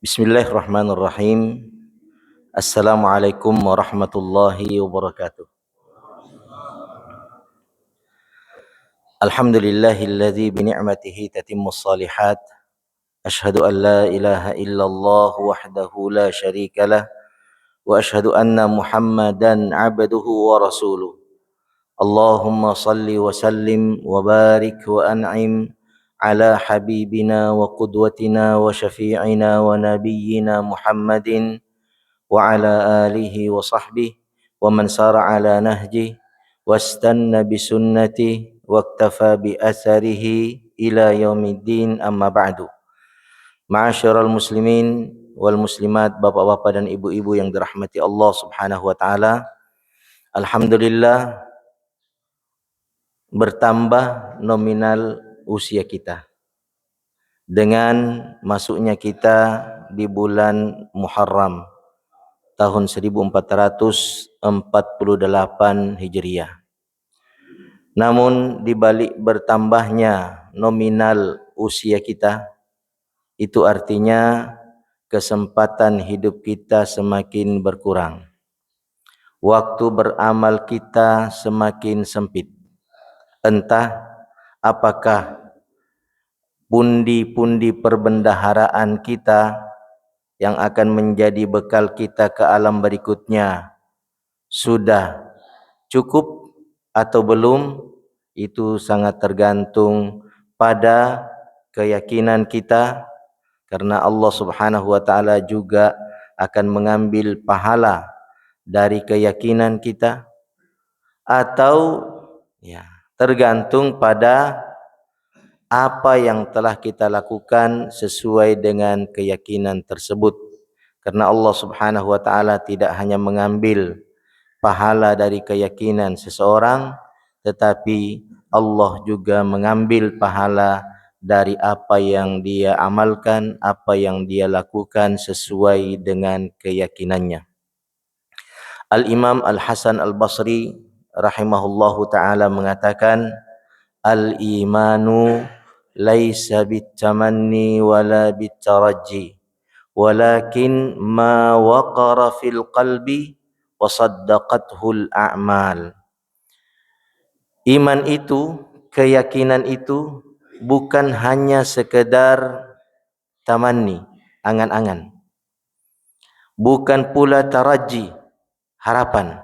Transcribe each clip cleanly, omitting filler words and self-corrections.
Bismillahirrahmanirrahim. Assalamualaikum warahmatullahi wabarakatuh. Alhamdulillahilladzi bi ni'matihi tatimmus shalihat. Asyhadu an la ilaha illallah wahdahu la syarikalah wa asyhadu anna Muhammadan 'abduhu wa rasuluh. Allahumma salli wa sallim wa barik wa an'im ala habibina wa qudwatina wa syafi'ina wa nabiyyina Muhammadin wa ala alihi wa sahbihi wa man sara ala nahji wastanna bi sunnati waktafa bi atharihi ila yaumiddin, amma ba'du. Ma'asyiral muslimin wal muslimat, bapak-bapak dan ibu-ibu yang dirahmati Allah Subhanahu wa taala. Alhamdulillah, bertambah nominal usia kita dengan masuknya kita di bulan Muharram tahun 1448 Hijriah. Namun di balik bertambahnya nominal usia kita, itu artinya kesempatan hidup kita semakin berkurang. Waktu beramal kita semakin sempit. Entah apakah pundi-pundi perbendaharaan kita yang akan menjadi bekal kita ke alam berikutnya sudah cukup atau belum, itu sangat tergantung pada keyakinan kita, karena Allah Subhanahu wa taala juga akan mengambil pahala dari keyakinan kita, atau tergantung pada apa yang telah kita lakukan sesuai dengan keyakinan tersebut. Karena Allah Subhanahu wa taala tidak hanya mengambil pahala dari keyakinan seseorang, tetapi Allah juga mengambil pahala dari apa yang dia amalkan, apa yang dia lakukan sesuai dengan keyakinannya. Al-Imam Al-Hasan Al-Basri rahimahullahu taala mengatakan, al-imanu laisa bitamanni wala bitarajji walakin ma waqara fil qalbi wa saddaqathul a'mal. Iman itu, keyakinan itu bukan hanya sekedar tamanni, angan-angan, bukan pula taraji, harapan,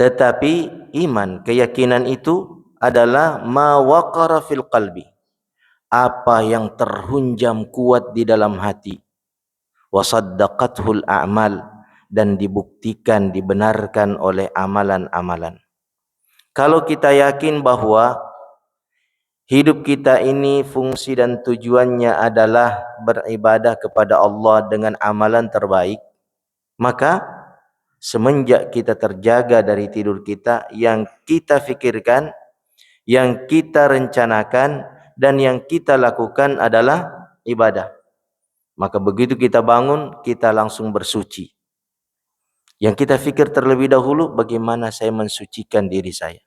tetapi iman, keyakinan itu adalah ma waqara fil qalbi, apa yang terhunjam kuat di dalam hati, wa saddaqathul a'mal, dan dibuktikan, dibenarkan oleh amalan-amalan. Kalau kita yakin bahwa hidup kita ini fungsi dan tujuannya adalah beribadah kepada Allah dengan amalan terbaik, maka semenjak kita terjaga dari tidur kita, yang kita fikirkan, yang kita rencanakan, dan yang kita lakukan adalah ibadah. Maka begitu kita bangun, kita langsung bersuci. Yang kita fikir terlebih dahulu, bagaimana saya mensucikan diri saya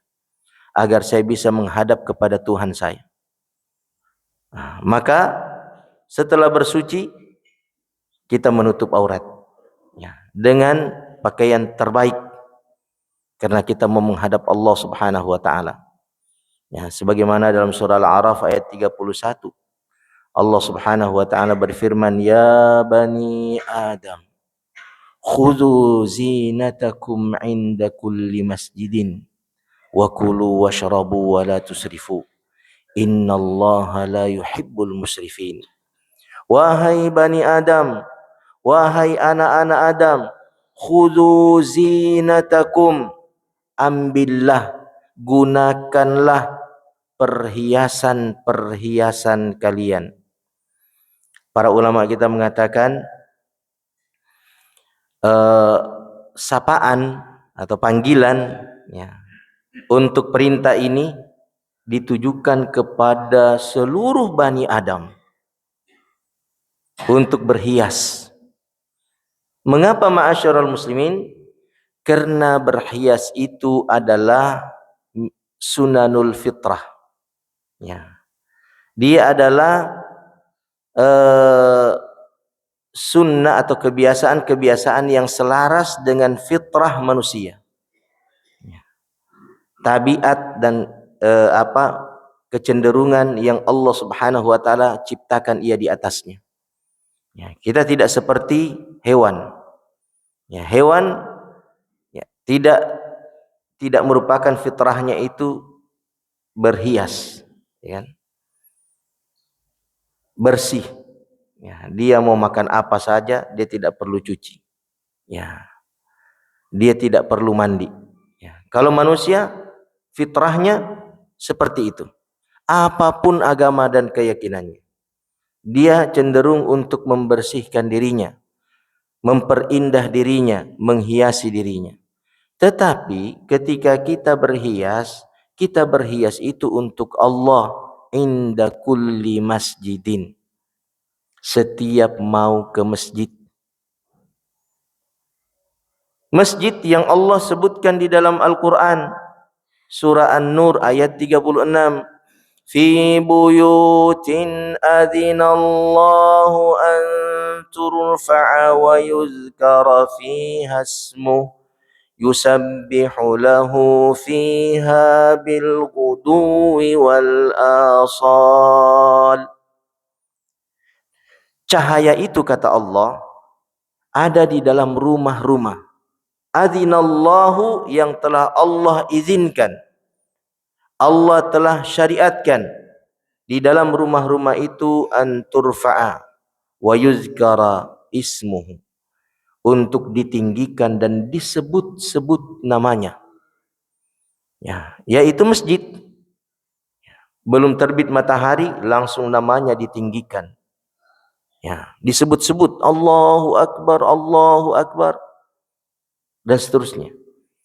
agar saya bisa menghadap kepada Tuhan saya. Maka setelah bersuci, kita menutup aurat dengan pakaian terbaik, karena kita mau menghadap Allah Subhanahu wa taala. Sebagaimana dalam surah Al-A'raf ayat 31, Allah Subhanahu wa taala berfirman, ya bani Adam, khudhu zinatakum 'inda kulli masjidin wa kulu washrabu wa la tusrifu innallaha la yuhibbul musrifin. Wahai bani Adam, wahai anak-anak Adam, khudhu zinatakum, ambillah, gunakanlah perhiasan-perhiasan kalian. Para ulama kita mengatakan sapaan atau panggilan untuk perintah ini ditujukan kepada seluruh Bani Adam untuk berhias. Mengapa ma'asyiral muslimin? Karena berhias itu adalah sunanul fitrah. Dia adalah sunnah atau kebiasaan-kebiasaan yang selaras dengan fitrah manusia. Tabiat dan kecenderungan yang Allah Subhanahu wa taala ciptakan ia di atasnya. Ya, kita tidak seperti hewan. Ya, hewan ya, tidak merupakan fitrahnya itu berhias, ya kan? Bersih. Ya, dia mau makan apa saja, dia tidak perlu cuci. Ya, dia tidak perlu mandi. Ya, kalau manusia fitrahnya seperti itu. Apapun agama dan keyakinannya, dia cenderung untuk membersihkan dirinya, memperindah dirinya, menghiasi dirinya. Tetapi ketika kita berhias itu untuk Allah inda kulli masjidin. Setiap mau ke masjid. Masjid yang Allah sebutkan di dalam Al-Quran. Surah An-Nur ayat 36. Fi buyutin adzinallahu an turfa'a wa yuzkara fiha ismuh. Yusabbihu lahu fiha bil ghuduwi wal asal. Cahaya itu kata Allah ada di dalam rumah-rumah. Adzinallahu yang telah Allah izinkan. Allah telah syariatkan di dalam rumah-rumah itu an turfa'a wa yuzkara ismuhu, untuk ditinggikan dan disebut-sebut namanya. Ya, yaitu masjid. Belum terbit matahari langsung namanya ditinggikan. Ya, disebut-sebut Allahu Akbar, Allahu Akbar, dan seterusnya.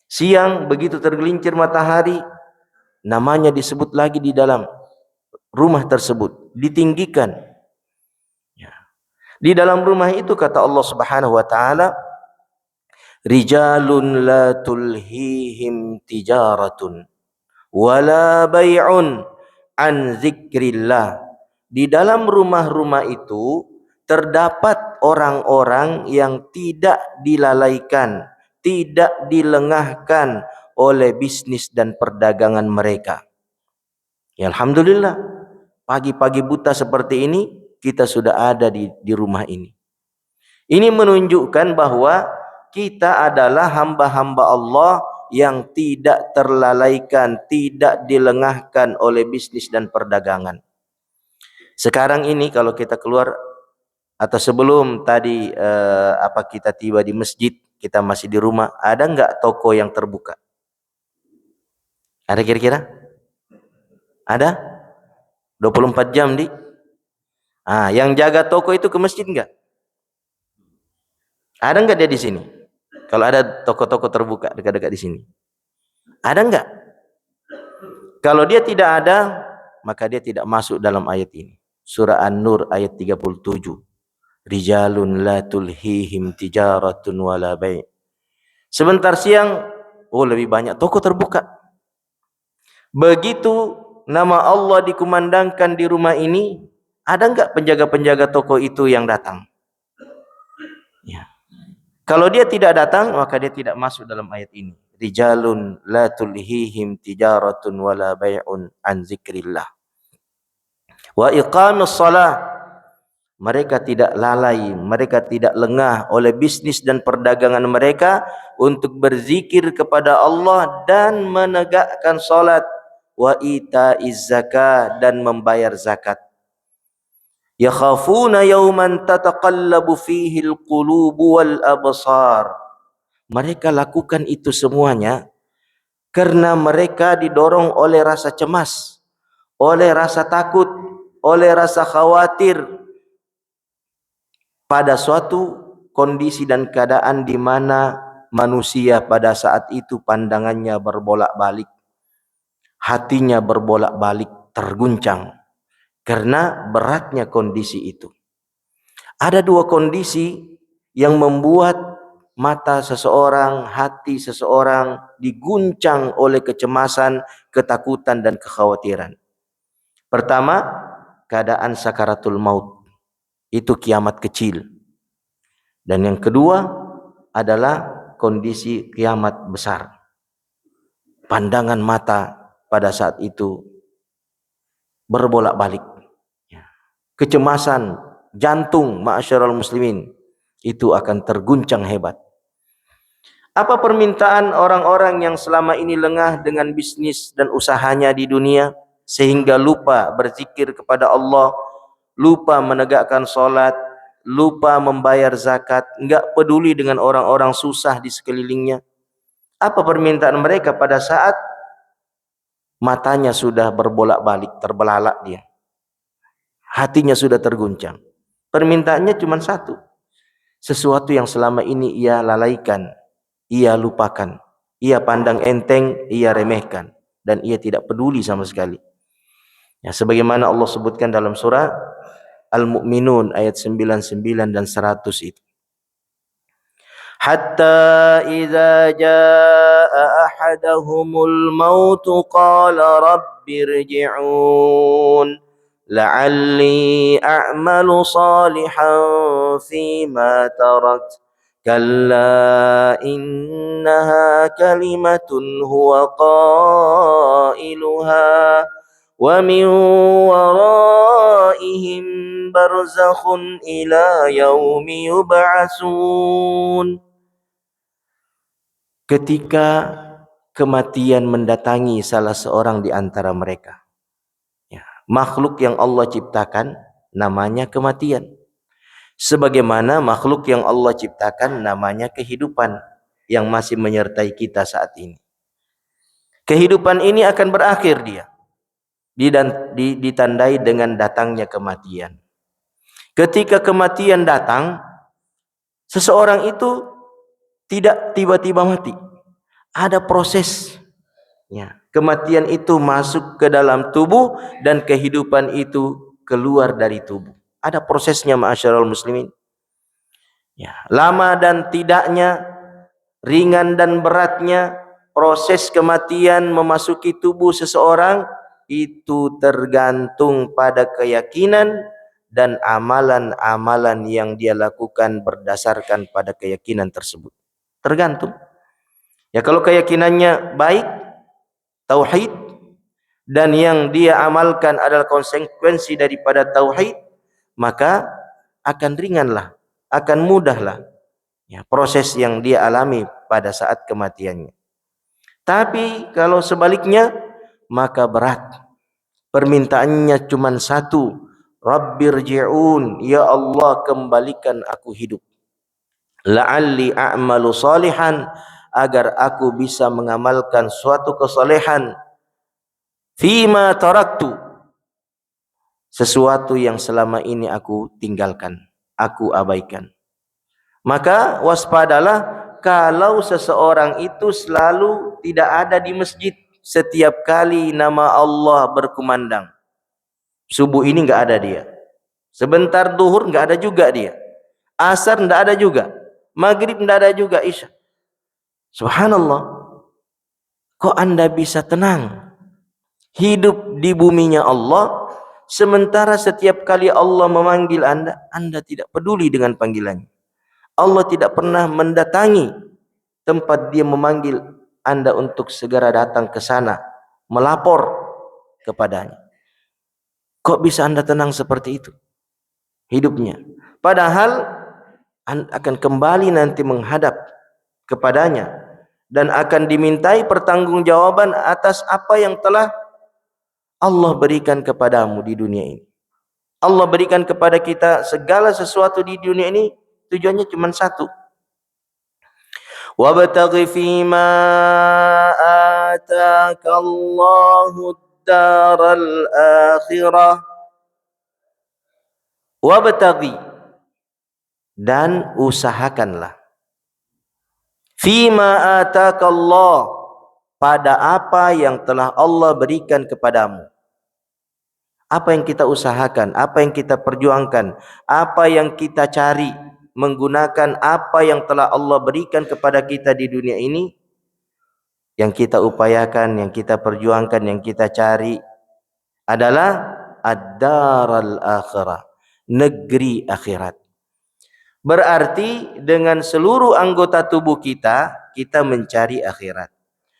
Siang begitu tergelincir matahari, namanya disebut lagi di dalam rumah tersebut, ditinggikan. Ya. Di dalam rumah itu kata Allah Subhanahu wa taala, rijalun la tulhihim tijaratun wala bai'un an zikrillah. Di dalam rumah-rumah itu terdapat orang-orang yang tidak dilalaikan, tidak dilengahkan oleh bisnis dan perdagangan mereka. Ya, alhamdulillah, pagi-pagi buta seperti ini kita sudah ada di rumah ini. Ini menunjukkan bahwa kita adalah hamba-hamba Allah yang tidak terlalaikan, tidak dilengahkan oleh bisnis dan perdagangan. Sekarang ini kalau kita keluar atau sebelum tadi kita tiba di masjid, kita masih di rumah, ada enggak toko yang terbuka? Ada kira-kira? Ada? 24 jam di? Yang jaga toko itu ke masjid enggak? Ada enggak dia di sini? Kalau ada toko-toko terbuka dekat-dekat di sini. Ada enggak? Kalau dia tidak ada, maka dia tidak masuk dalam ayat ini. Surah An-Nur ayat 37. Rijalun la tulhihim tijaratun wala bai'. Sebentar siang, lebih banyak toko terbuka. Begitu nama Allah dikumandangkan di rumah ini, ada enggak penjaga-penjaga toko itu yang datang? Ya. Kalau dia tidak datang, maka dia tidak masuk dalam ayat ini. Rijalun la tulhihim tijaratun wala bai'un an zikrillah. Wa iqamus shalah. Mereka tidak lalai, mereka tidak lengah oleh bisnis dan perdagangan mereka untuk berzikir kepada Allah dan menegakkan salat, wa itaiz zakah, dan membayar zakat. Yakhafuna yawman tataqallabu fihi alqulubu wal absar. Mereka lakukan itu semuanya karena mereka didorong oleh rasa cemas, oleh rasa takut, oleh rasa khawatir pada suatu kondisi dan keadaan di mana manusia pada saat itu pandangannya berbolak-balik, hatinya berbolak-balik, terguncang karena beratnya kondisi itu. Ada dua kondisi yang membuat mata seseorang, hati seseorang diguncang oleh kecemasan, ketakutan, dan kekhawatiran. Pertama, keadaan sakaratul maut. Itu kiamat kecil. Dan yang kedua adalah kondisi kiamat besar. Pandangan mata pada saat itu berbolak-balik. Kecemasan jantung ma'asyiral muslimin itu akan terguncang hebat. Apa permintaan orang-orang yang selama ini lengah dengan bisnis dan usahanya di dunia sehingga lupa berzikir kepada Allah, lupa menegakkan salat, lupa membayar zakat, enggak peduli dengan orang-orang susah di sekelilingnya? Apa permintaan mereka pada saat matanya sudah berbolak-balik, terbelalak dia, hatinya sudah terguncang? Permintaannya cuma satu, sesuatu yang selama ini ia lalaikan, ia lupakan, ia pandang enteng, ia remehkan, dan ia tidak peduli sama sekali. Ya, sebagaimana Allah sebutkan dalam surah Al-Mu'minun ayat 99 dan 100 itu. Hatta idza jaa ahadahumul maut qala rabbirji'un la'alli a'malu salihan fima tarakt kalla innaha kalimatun huwa qailuha wa min waraihim barzakhun ila yaumi yub'atsun. Ketika kematian mendatangi salah seorang di antara mereka, ya, makhluk yang Allah ciptakan namanya kematian, sebagaimana makhluk yang Allah ciptakan namanya kehidupan yang masih menyertai kita saat ini. Kehidupan ini akan berakhir dia, ditandai dengan datangnya kematian. Ketika kematian datang, seseorang itu tidak tiba-tiba mati. Ada proses. Ya, kematian itu masuk ke dalam tubuh dan kehidupan itu keluar dari tubuh. Ada prosesnya ma'asyiral muslimin. Ya, lama dan tidaknya, ringan dan beratnya proses kematian memasuki tubuh seseorang itu tergantung pada keyakinan dan amalan-amalan yang dia lakukan berdasarkan pada keyakinan tersebut. Tergantung. Ya, kalau keyakinannya baik, tauhid, dan yang dia amalkan adalah konsekuensi daripada tauhid, maka akan ringanlah, akan mudahlah, ya, proses yang dia alami pada saat kematiannya. Tapi kalau sebaliknya, maka berat. Permintaannya cuma satu, Rabbirji'un, ya Allah kembalikan aku hidup. La'alli a'malu salihan, agar aku bisa mengamalkan suatu kesalehan. Fima taraktu, sesuatu yang selama ini aku tinggalkan, aku abaikan. Maka waspadalah kalau seseorang itu selalu tidak ada di masjid setiap kali nama Allah berkumandang. Subuh ini enggak ada dia. Sebentar duhur enggak ada juga dia. Asar enggak ada juga. Maghrib enggak ada juga, Isya. Subhanallah. Kok Anda bisa tenang hidup di buminya Allah, sementara setiap kali Allah memanggil Anda, Anda tidak peduli dengan panggilannya. Allah tidak pernah mendatangi tempat dia memanggil Anda untuk segera datang ke sana, melapor kepadanya. Kok bisa Anda tenang seperti itu hidupnya? Padahal akan kembali nanti menghadap kepadanya dan akan dimintai pertanggungjawaban atas apa yang telah Allah berikan kepadamu di dunia ini. Allah berikan kepada kita segala sesuatu di dunia ini, tujuannya cuma satu. Wabtaghi fima ataka Allahu ad-daral akhirah. Wabtaghi, dan usahakanlah, fima ataka Allah, pada apa yang telah Allah berikan kepadamu. Apa yang kita usahakan, apa yang kita perjuangkan, apa yang kita cari, menggunakan apa yang telah Allah berikan kepada kita di dunia ini, yang kita upayakan, yang kita perjuangkan, yang kita cari adalah ad-daral akhirah, negeri akhirat. Berarti dengan seluruh anggota tubuh kita, kita mencari akhirat.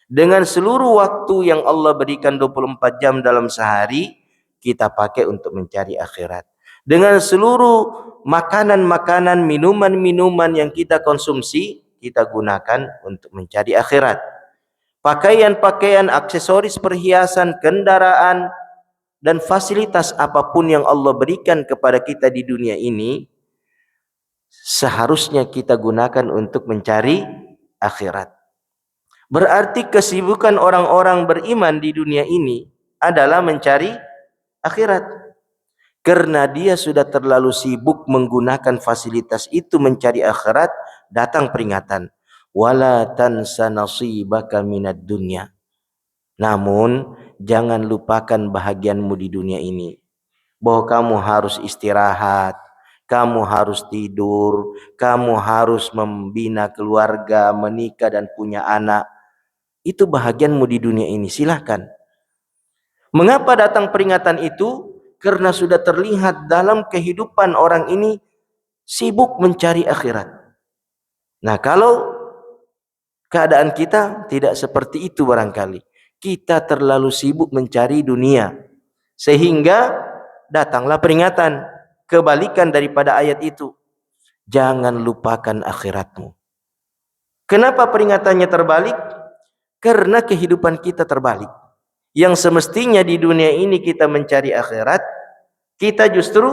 Dengan seluruh waktu yang Allah berikan 24 jam dalam sehari, kita pakai untuk mencari akhirat. Dengan seluruh makanan-makanan, minuman-minuman yang kita konsumsi, kita gunakan untuk mencari akhirat. Pakaian-pakaian, aksesoris perhiasan, kendaraan, dan fasilitas apapun yang Allah berikan kepada kita di dunia ini, seharusnya kita gunakan untuk mencari akhirat. Berarti kesibukan orang-orang beriman di dunia ini adalah mencari akhirat. Karena dia sudah terlalu sibuk menggunakan fasilitas itu mencari akhirat, datang peringatan. Wala tansa nasibaka minad dunya. Namun, jangan lupakan bahagianmu di dunia ini. Bahwa kamu harus istirahat, kamu harus tidur, kamu harus membina keluarga, menikah dan punya anak. Itu bahagianmu di dunia ini, silahkan. Mengapa datang peringatan itu? Karena sudah terlihat dalam kehidupan orang ini sibuk mencari akhirat. Nah, kalau keadaan kita tidak seperti itu barangkali. Kita terlalu sibuk mencari dunia. Sehingga datanglah peringatan. Kebalikan daripada ayat itu. Jangan lupakan akhiratmu. Kenapa peringatannya terbalik? Karena kehidupan kita terbalik. Yang semestinya di dunia ini kita mencari akhirat, kita justru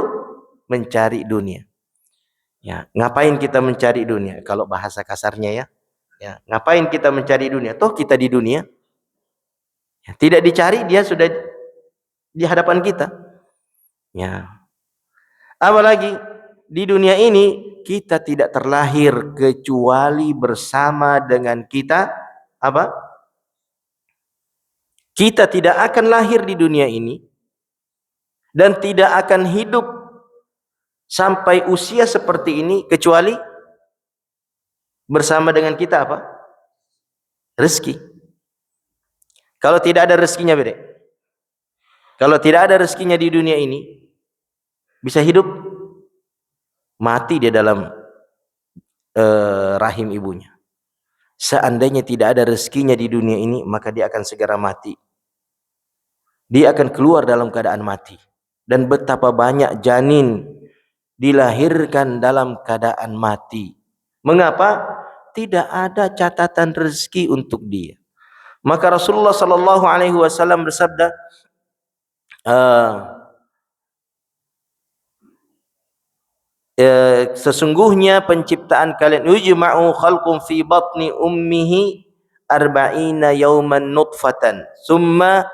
mencari dunia. Ya, ngapain kita mencari dunia? Kalau bahasa kasarnya ya, ngapain kita mencari dunia? Toh kita di dunia. Ya, tidak dicari, dia sudah di hadapan kita. Ya. Apalagi di dunia ini kita tidak terlahir kecuali bersama dengan kita apa? Kita tidak akan lahir di dunia ini dan tidak akan hidup sampai usia seperti ini kecuali bersama dengan kita apa? Rezeki. Kalau tidak ada rezekinya beda. Kalau tidak ada rezekinya di dunia ini, bisa hidup, mati dia dalam rahim ibunya. Seandainya tidak ada rezekinya di dunia ini, maka dia akan segera mati. Dia akan keluar dalam keadaan mati. Dan betapa banyak janin dilahirkan dalam keadaan mati. Mengapa? Tidak ada catatan rezeki untuk dia. Maka Rasulullah sallallahu alaihi wasallam bersabda, sesungguhnya penciptaan kalian yujma'u khalqum fi batni ummihi arba'ina yawman nutfatan summa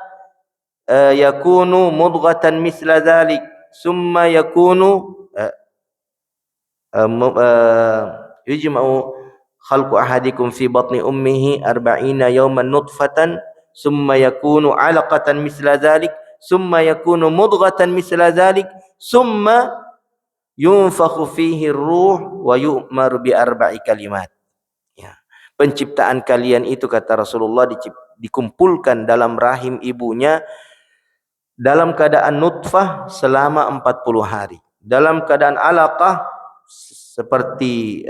yakunu mudghatan misla dhalik summa yakunu yujma'u khalqu ahadikum fi batni ummihi arba'ina yawman nutfatan summa yakunu 'alaqatan misla dhalik summa yakunu mudghatan misla dhalik summa yunfakhu fihi ruh wa yu'maru bi arba'i kalimat. Ya. Penciptaan kalian itu kata Rasulullah dikumpulkan dalam rahim ibunya dalam keadaan nutfah selama 40 hari. Dalam keadaan alaqah seperti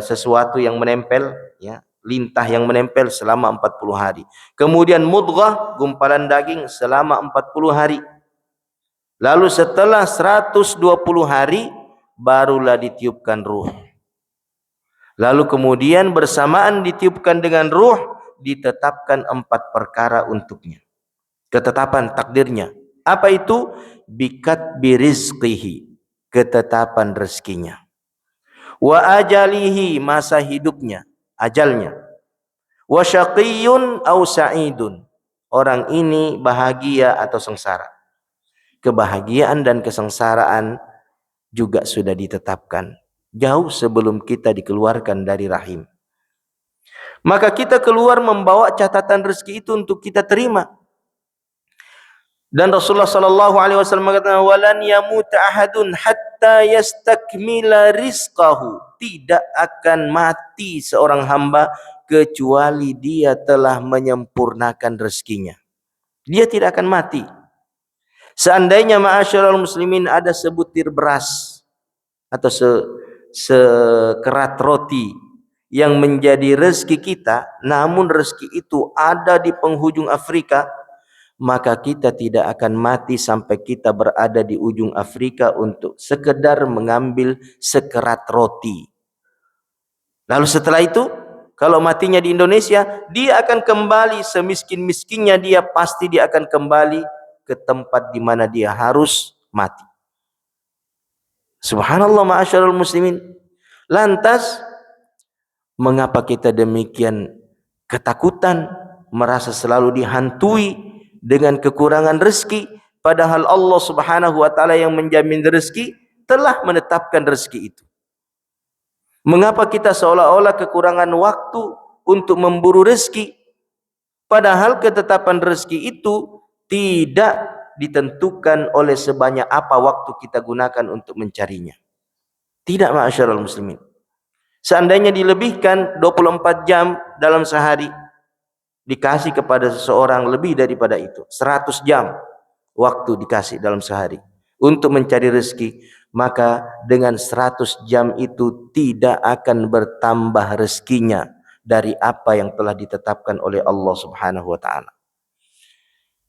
sesuatu yang menempel, ya, lintah yang menempel selama 40 hari. Kemudian mudghah, gumpalan daging selama 40 hari. Lalu setelah 120 hari barulah ditiupkan ruh. Lalu kemudian bersamaan ditiupkan dengan ruh ditetapkan 4 perkara untuknya. Ketetapan takdirnya. Apa itu? Bikat birizqihi, ketetapan rezekinya. Wa ajalihi, masa hidupnya, ajalnya. Wa syaqiyyun aw sa'idun, orang ini bahagia atau sengsara. Kebahagiaan dan kesengsaraan juga sudah ditetapkan jauh sebelum kita dikeluarkan dari rahim. Maka kita keluar membawa catatan rezeki itu untuk kita terima. Dan Rasulullah sallallahu alaihi wasallam mengatakan walan yamuta ahadun hatta yastakmila rizqahu, tidak akan mati seorang hamba kecuali dia telah menyempurnakan rezekinya. Dia tidak akan mati. Seandainya ma'asyiral muslimin ada sebutir beras atau sekerat roti yang menjadi rezeki kita, namun rezeki itu ada di penghujung Afrika, maka kita tidak akan mati sampai kita berada di ujung Afrika untuk sekedar mengambil sekerat roti. Lalu setelah itu, kalau matinya di Indonesia, dia akan kembali semiskin-miskinnya dia, pasti dia akan kembali ke tempat di mana dia harus mati. Subhanallah ma'asyarul muslimin. Lantas mengapa kita demikian ketakutan, merasa selalu dihantui dengan kekurangan rezeki, padahal Allah Subhanahu wa taala yang menjamin rezeki telah menetapkan rezeki itu. Mengapa kita seolah-olah kekurangan waktu untuk memburu rezeki, padahal ketetapan rezeki itu tidak ditentukan oleh sebanyak apa waktu kita gunakan untuk mencarinya. Tidak, ma'asyiral muslimin. Seandainya dilebihkan 24 jam dalam sehari, dikasih kepada seseorang lebih daripada itu, 100 jam waktu dikasih dalam sehari untuk mencari rezeki, maka dengan 100 jam itu tidak akan bertambah rezekinya dari apa yang telah ditetapkan oleh Allah Subhanahu wa taala.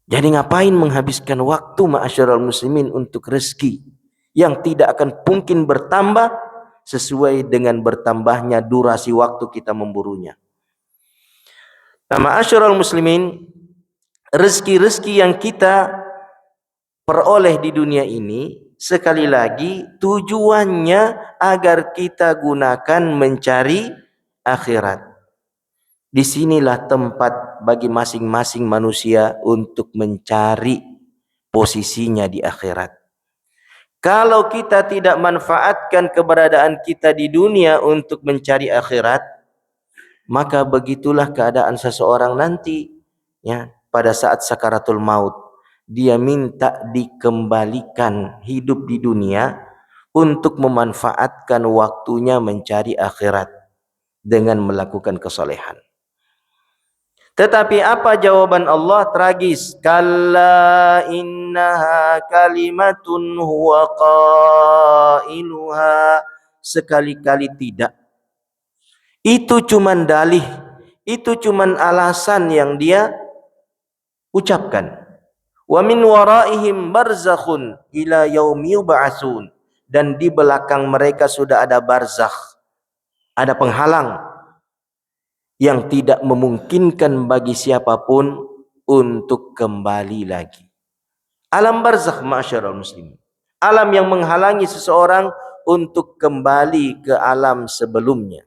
Jadi ngapain menghabiskan waktu ma'asyiral muslimin untuk rezeki yang tidak akan mungkin bertambah sesuai dengan bertambahnya durasi waktu kita memburunya. Nah, ma'asyiral muslimin, rezeki-rezeki yang kita peroleh di dunia ini sekali lagi tujuannya agar kita gunakan mencari akhirat. Disinilah tempat bagi masing-masing manusia untuk mencari posisinya di akhirat. Kalau kita tidak manfaatkan keberadaan kita di dunia untuk mencari akhirat, maka begitulah keadaan seseorang nanti, ya, pada saat sakaratul maut, dia minta dikembalikan hidup di dunia untuk memanfaatkan waktunya mencari akhirat dengan melakukan kesolehan. Tetapi apa jawaban Allah? Tragis. Kalla innaha kalimatun huwa qailuha. Sekali-kali tidak. Itu cuman dalih, itu cuman alasan yang dia ucapkan. Wa min waraihim barzakhun ila yaumi yub'atsun. Dan di belakang mereka sudah ada barzakh, ada penghalang yang tidak memungkinkan bagi siapapun untuk kembali lagi. Alam barzakh ma'asyiral muslimin. Alam yang menghalangi seseorang untuk kembali ke alam sebelumnya.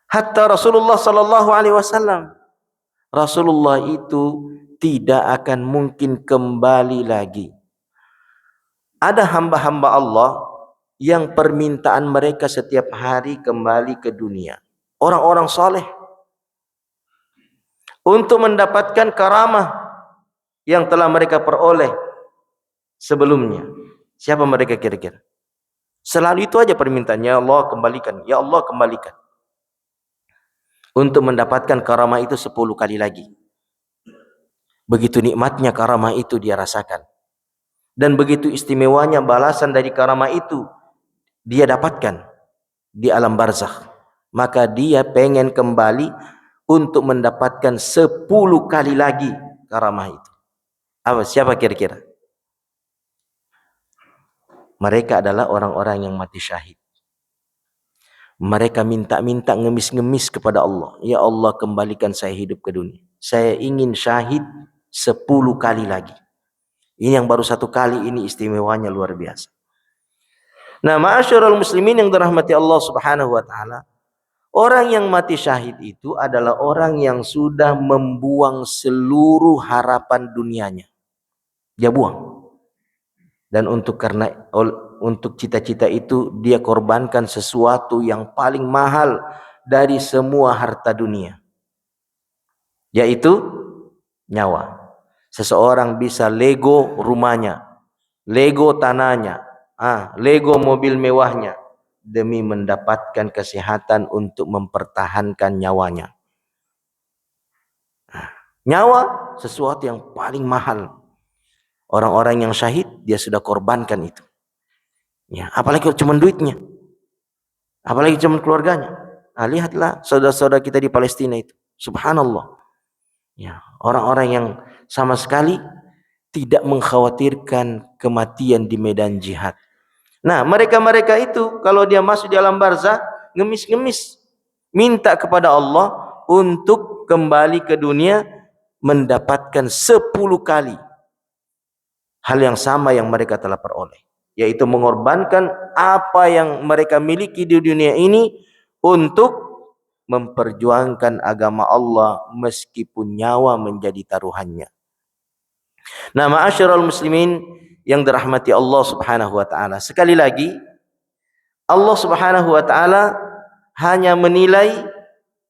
Hatta Rasulullah sallallahu alaihi wasallam, Rasulullah itu tidak akan mungkin kembali lagi. Ada hamba-hamba Allah yang permintaan mereka setiap hari kembali ke dunia. Orang-orang soleh untuk mendapatkan karamah yang telah mereka peroleh sebelumnya. Siapa mereka kira-kira? Selalu itu aja permintaannya, ya Allah kembalikan, ya Allah kembalikan. Untuk mendapatkan karamah itu 10 kali lagi. Begitu nikmatnya karamah itu dia rasakan. Dan begitu istimewanya balasan dari karamah itu dia dapatkan di alam barzakh. Maka dia pengen kembali untuk mendapatkan 10 kali lagi karamah itu. Siapa kira-kira? Mereka adalah orang-orang yang mati syahid. Mereka minta-minta, ngemis-ngemis kepada Allah. Ya Allah, kembalikan saya hidup ke dunia. Saya ingin syahid 10 kali lagi. Ini yang baru 1 kali, ini istimewanya luar biasa. Nah, ma'asyiral muslimin yang dirahmati Allah Subhanahu wa taala, orang yang mati syahid itu adalah orang yang sudah membuang seluruh harapan dunianya. Dia buang. Dan untuk cita-cita itu dia korbankan sesuatu yang paling mahal dari semua harta dunia, yaitu nyawa. Seseorang bisa lego rumahnya, lego tanahnya, lego mobil mewahnya demi mendapatkan kesehatan untuk mempertahankan nyawanya. Nyawa sesuatu yang paling mahal. Orang-orang yang syahid dia sudah korbankan itu. Ya, apalagi cuma duitnya. Apalagi cuma keluarganya. Nah, lihatlah saudara-saudara kita di Palestina itu. Subhanallah. Ya, orang-orang yang sama sekali tidak mengkhawatirkan kematian di medan jihad. Nah, mereka-mereka itu kalau dia masuk di alam barzah, ngemis-ngemis, minta kepada Allah untuk kembali ke dunia mendapatkan 10 kali hal yang sama yang mereka telah peroleh, yaitu mengorbankan apa yang mereka miliki di dunia ini untuk memperjuangkan agama Allah meskipun nyawa menjadi taruhannya. Nah, ma'asyiral muslimin yang dirahmati Allah Subhanahu wa taala, sekali lagi Allah Subhanahu wa taala hanya menilai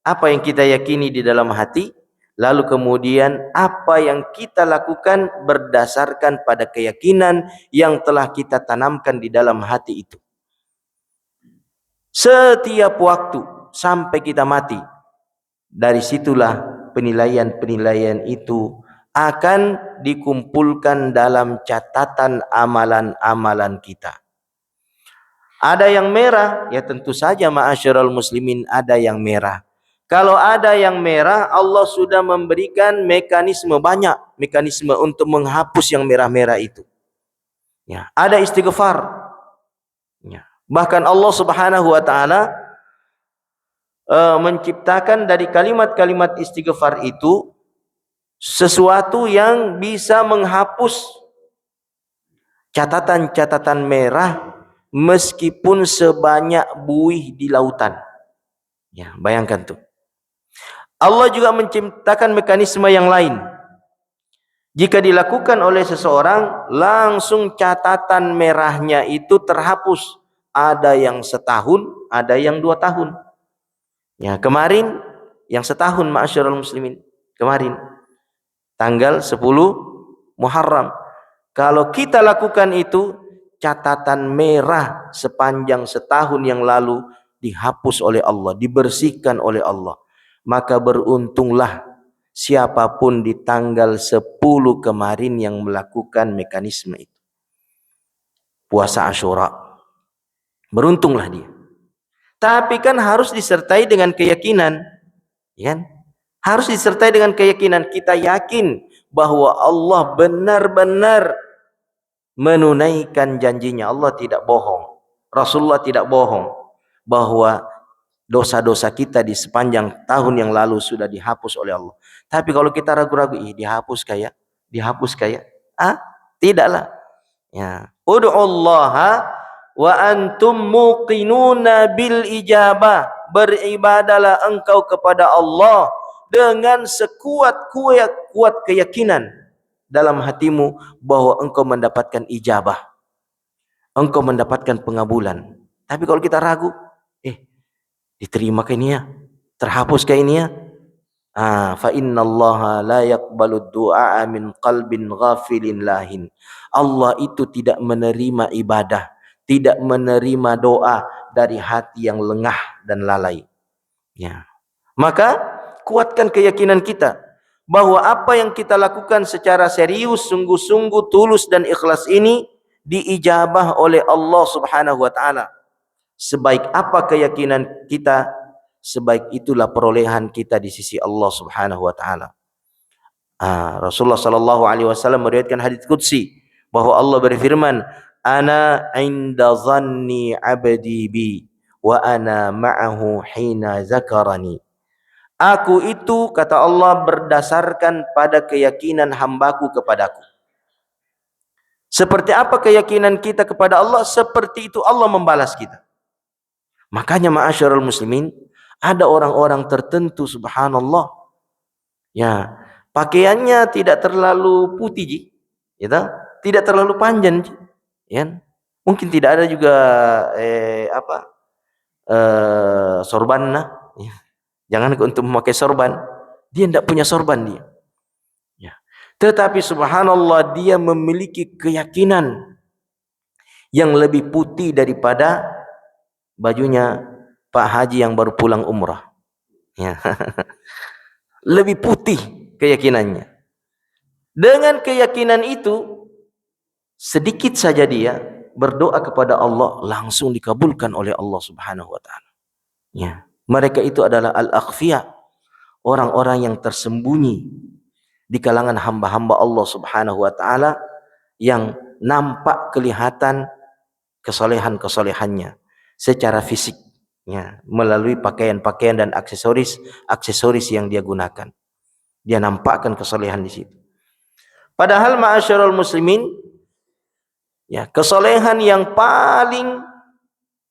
apa yang kita yakini di dalam hati, lalu kemudian apa yang kita lakukan berdasarkan pada keyakinan yang telah kita tanamkan di dalam hati itu. Setiap waktu sampai kita mati, dari situlah penilaian-penilaian itu akan dikumpulkan dalam catatan amalan-amalan kita. Ada yang merah, ya tentu saja ma'asyiral muslimin ada yang merah. Kalau ada yang merah, Allah sudah memberikan banyak mekanisme untuk menghapus yang merah-merah itu. Ya, ada istighfar. Ya. Bahkan Allah Subhanahu wa taala menciptakan dari kalimat-kalimat istighfar itu sesuatu yang bisa menghapus catatan-catatan merah meskipun sebanyak buih di lautan. Ya, bayangkan tuh. Allah juga menciptakan mekanisme yang lain. Jika dilakukan oleh seseorang, langsung catatan merahnya itu terhapus. Ada yang setahun, ada yang 2 tahun. Ya, kemarin yang setahun ma'asyiral muslimin. Kemarin tanggal 10 Muharram. Kalau kita lakukan itu, catatan merah sepanjang setahun yang lalu dihapus oleh Allah, dibersihkan oleh Allah. Maka beruntunglah siapapun di tanggal 10 kemarin yang melakukan mekanisme itu. Puasa Asyura. Beruntunglah dia. Tapi kan harus disertai dengan keyakinan. Ya? Harus disertai dengan keyakinan. Kita yakin bahwa Allah benar-benar menunaikan janjinya. Allah tidak bohong. Rasulullah tidak bohong. Bahwa dosa-dosa kita di sepanjang tahun yang lalu sudah dihapus oleh Allah. Tapi kalau kita ragu-ragu, dihapus kayak? Dihapus kayak? Tidaklah. Ya. Ud'ullaha wa antum muqinuna bil ijabah. Beribadalah engkau kepada Allah dengan sekuat keyakinan dalam hatimu bahwa engkau mendapatkan ijabah. Engkau mendapatkan pengabulan. Tapi kalau kita ragu, diterima ke ini ya? Terhapus ke ini ya? Fa innallaha la yaqbalu du'a min qalbin ghafilin lahin. Allah itu tidak menerima ibadah, tidak menerima doa dari hati yang lengah dan lalai. Ya. Maka kuatkan keyakinan kita bahwa apa yang kita lakukan secara serius, sungguh-sungguh, tulus dan ikhlas ini diijabah oleh Allah Subhanahu wa taala. Sebaik apa keyakinan kita, sebaik itulah perolehan kita di sisi Allah Subhanahu wa taala. Rasulullah sallallahu alaihi wasallam meriwayatkan hadits qudsi bahwa Allah berfirman, "Ana 'inda dhanni 'abdi bi wa ana ma'ahu hina zakarani." Aku itu, kata Allah, berdasarkan pada keyakinan hambaku kepadaku. Seperti apa keyakinan kita kepada Allah, seperti itu Allah membalas kita. Makanya ma'asyiral muslimin, ada orang-orang tertentu subhanallah, ya, pakaiannya tidak terlalu putih, gitu, tidak terlalu panjang, ya. Mungkin tidak ada juga sorban, ya. Jangan untuk memakai sorban, dia tidak punya sorban dia. Ya. Tetapi subhanallah dia memiliki keyakinan yang lebih putih daripada bajunya Pak Haji yang baru pulang umrah. Ya. Lebih putih keyakinannya. Dengan keyakinan itu, sedikit saja dia berdoa kepada Allah langsung dikabulkan oleh Allah Subhanahu wa taala. Ya, mereka itu adalah al-akhfiya, orang-orang yang tersembunyi di kalangan hamba-hamba Allah Subhanahu wa taala yang nampak kelihatan kesolehan-kesolehannya secara fisik, ya, melalui pakaian-pakaian dan aksesoris yang dia gunakan. Dia nampakkan kesolehan di situ. Padahal ma'asyiral muslimin, ya, kesolehan yang paling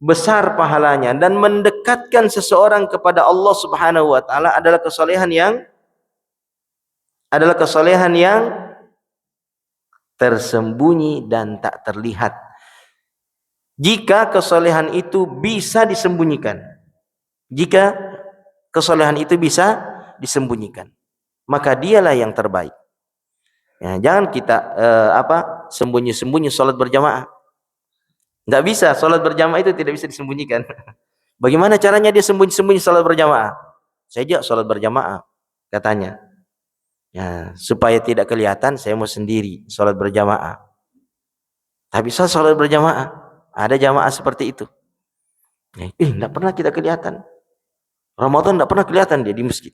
besar pahalanya dan mendekatkan seseorang kepada Allah Subhanahu wa taala adalah kesolehan yang tersembunyi dan tak terlihat. Jika kesolehan itu bisa disembunyikan, maka dialah yang terbaik. Ya, jangan kita sembunyi-sembunyi salat berjamaah. Enggak bisa, salat berjamaah itu tidak bisa disembunyikan. Bagaimana caranya dia sembunyi-sembunyi salat berjamaah? Saya salat berjamaah, katanya. Ya, supaya tidak kelihatan saya mau sendiri salat berjamaah. Tak bisa salat berjamaah. Ada jamaah seperti itu. Enggak pernah kita kelihatan. Ramadan enggak pernah kelihatan dia di masjid.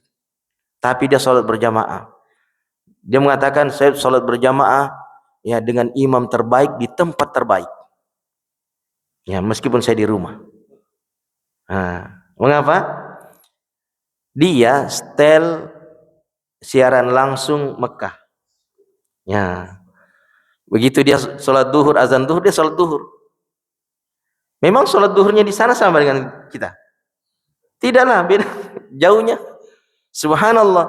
Tapi dia salat berjamaah. Dia mengatakan saya salat berjamaah ya dengan imam terbaik di tempat terbaik. Ya, meskipun saya di rumah. Mengapa? Dia setel siaran langsung Mekah. Ya. Begitu dia salat duhur, azan duhur, dia salat duhur. Memang salat duhurnya di sana sama dengan kita? Tidaklah, beda jauhnya. Subhanallah.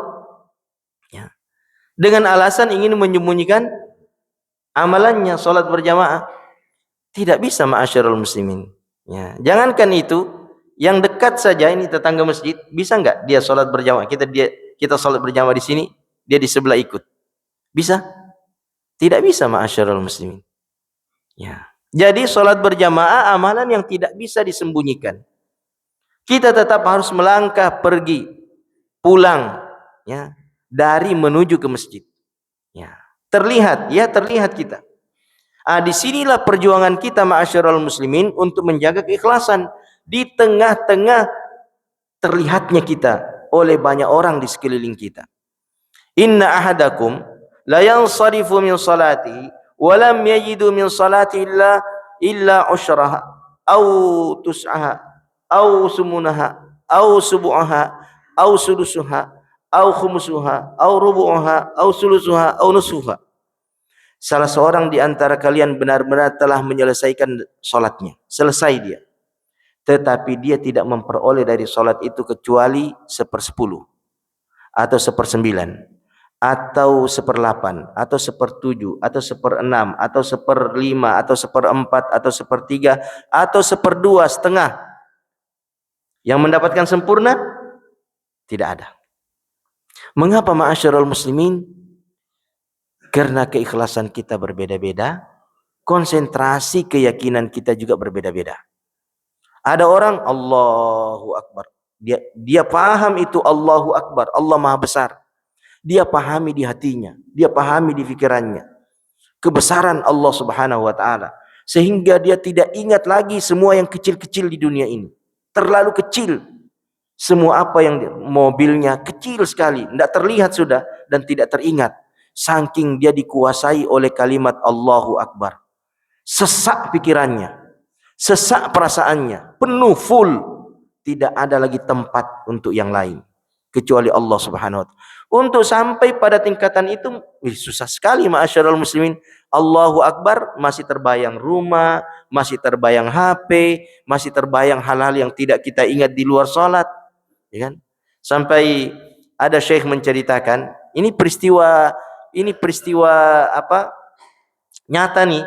Ya. Dengan alasan ingin menyembunyikan amalannya salat berjamaah. Tidak bisa ma'asyiral muslimin. Ya, jangankan itu, yang dekat saja ini tetangga masjid, bisa enggak dia salat berjamaah? Kita salat berjamaah di sini, dia di sebelah ikut. Bisa? Tidak bisa ma'asyiral muslimin. Ya. Jadi salat berjamaah amalan yang tidak bisa disembunyikan. Kita tetap harus melangkah pergi, pulang, ya, dari menuju ke masjid. Ya. Terlihat kita. Disinilah perjuangan kita ma'asyiral muslimin untuk menjaga keikhlasan di tengah-tengah terlihatnya kita oleh banyak orang di sekeliling kita. Inna ahadakum la yansarifu min salatihi wa lam yajidu min salati illa ushraha aw tus'aha aw sumunaha aw subu'aha aw sudusuha aw khumusuha aw rubu'aha aw sulusuha aw nusuha. Salah seorang di antara kalian benar-benar telah menyelesaikan salatnya, selesai dia, tetapi dia tidak memperoleh dari salat itu kecuali 1/10 atau 1/9 atau 1/8 atau 1/7 atau 1/6 atau 1/5 atau 1/4 atau 1/3 atau 1/2,5. Yang mendapatkan sempurna tidak ada. Mengapa ma'asyiral muslimin? Karena keikhlasan kita berbeda-beda, konsentrasi keyakinan kita juga berbeda-beda. Ada orang Allahu Akbar, dia paham itu Allahu Akbar, Allah Maha Besar. Dia pahami di hatinya, dia pahami di pikirannya kebesaran Allah Subhanahu wa taala, sehingga dia tidak ingat lagi semua yang kecil-kecil di dunia ini. Terlalu kecil. Semua apa yang mobilnya kecil sekali, tidak terlihat sudah dan tidak teringat. Saking dia dikuasai oleh kalimat Allahu Akbar. Sesak pikirannya, sesak perasaannya, penuh full. Tidak ada lagi tempat untuk yang lain kecuali Allah Subhanahu wa taala. Untuk sampai pada tingkatan itu susah sekali ma'asyiral muslimin. Allahu Akbar masih terbayang rumah, masih terbayang HP, masih terbayang hal-hal yang tidak kita ingat di luar salat, ya kan? Sampai ada syekh menceritakan, ini peristiwa nyata nih,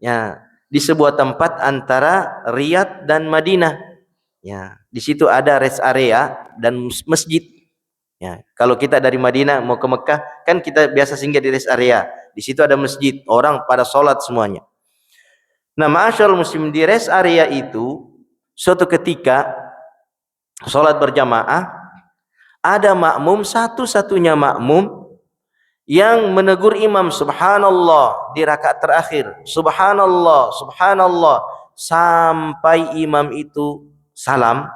ya, di sebuah tempat antara Riyadh dan Madinah. Ya, di situ ada rest area dan masjid. Ya, kalau kita dari Madinah mau ke Mekah, kan kita biasa singgah di rest area. Di situ ada masjid, orang pada sholat semuanya. Nah, ma'asyiral muslim, di rest area itu suatu ketika sholat berjamaah, ada makmum, satu-satunya makmum yang menegur imam subhanallah di rakaat terakhir, subhanallah, subhanallah, sampai imam itu salam,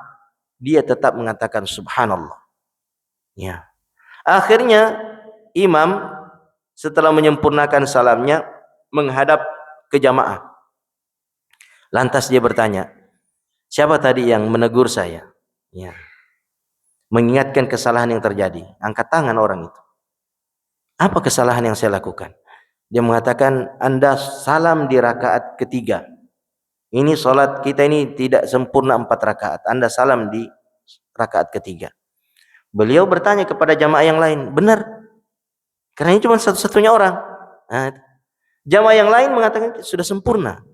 dia tetap mengatakan subhanallah. Ya. Akhirnya imam setelah menyempurnakan salamnya menghadap ke jamaah. Lantas dia bertanya, siapa tadi yang menegur saya? Ya. Mengingatkan kesalahan yang terjadi. Angkat tangan orang itu. Apa kesalahan yang saya lakukan? Dia mengatakan, Anda salam di rakaat ketiga. Ini solat kita ini tidak sempurna 4 rakaat. Anda salam di rakaat ketiga. Beliau bertanya kepada jamaah yang lain, benar? Karena ini cuma satu-satunya orang. Nah, jamaah yang lain mengatakan sudah sempurna.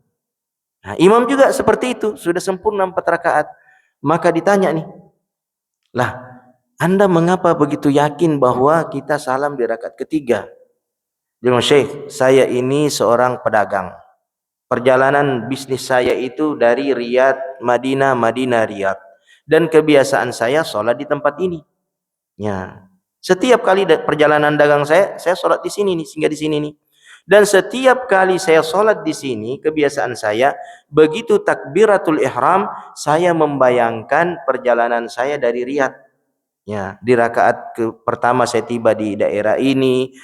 Nah, imam juga seperti itu, sudah sempurna 4 rakaat. Maka ditanya nih, lah, Anda mengapa begitu yakin bahwa kita salam di rakaat ketiga? Dia bilang, Syekh, saya ini seorang pedagang. Perjalanan bisnis saya itu dari Riyadh, Madinah, Madinah, Riyadh. Dan kebiasaan saya sholat di tempat ini. Ya. Setiap kali perjalanan dagang saya sholat di sini nih, singgah di sini nih. Dan setiap kali saya sholat di sini, kebiasaan saya, begitu takbiratul ihram, saya membayangkan perjalanan saya dari Riyadh. Ya, di rakaat pertama saya tiba di daerah ini,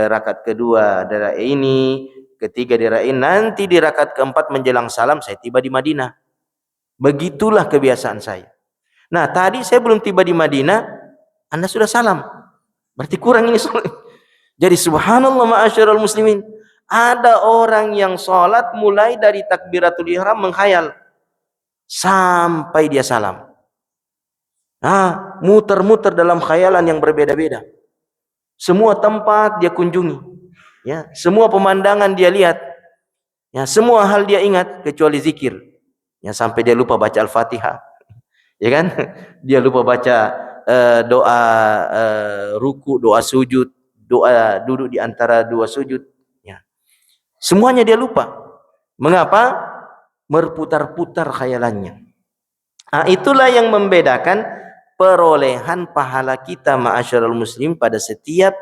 rakaat kedua daerah ini, ketiga daerah ini, nanti di rakaat keempat menjelang salam saya tiba di Madinah. Begitulah kebiasaan saya. Nah, tadi saya belum tiba di Madinah, Anda sudah salam. Berarti kurang ini sholat. Jadi subhanallah ma'asyiral muslimin, ada orang yang sholat mulai dari takbiratul ihram menghayal sampai dia salam. Nah, muter-muter dalam khayalan yang berbeda-beda. Semua tempat dia kunjungi, ya, semua pemandangan dia lihat, ya, semua hal dia ingat kecuali zikir. Ya, sampai dia lupa baca Al-Fatihah. Ya kan? Dia lupa baca doa ruku, doa sujud, doa duduk di antara dua sujud, ya. Semuanya dia lupa. Mengapa? Berputar-putar khayalannya. Nah, itulah yang membedakan perolehan pahala kita ma'asyiral muslim pada setiap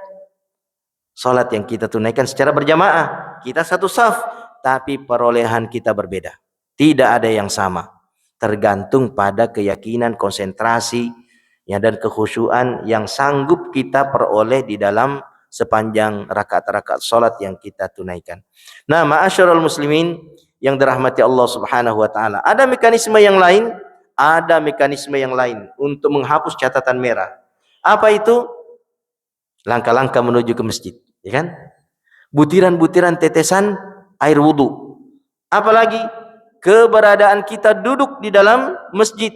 salat yang kita tunaikan secara berjamaah. Kita satu saf, tapi perolehan kita berbeda. Tidak ada yang sama. Tergantung pada keyakinan, konsentrasi, ya, dan kekhusyuan yang sanggup kita peroleh di dalam sepanjang rakaat-rakaat salat yang kita tunaikan. Nah, ma'asyiral muslimin yang dirahmati Allah Subhanahu wa taala, ada mekanisme yang lain, untuk menghapus catatan merah. Apa itu? Langkah-langkah menuju ke masjid, ya kan? Butiran-butiran tetesan air wudu. Apalagi keberadaan kita duduk di dalam masjid.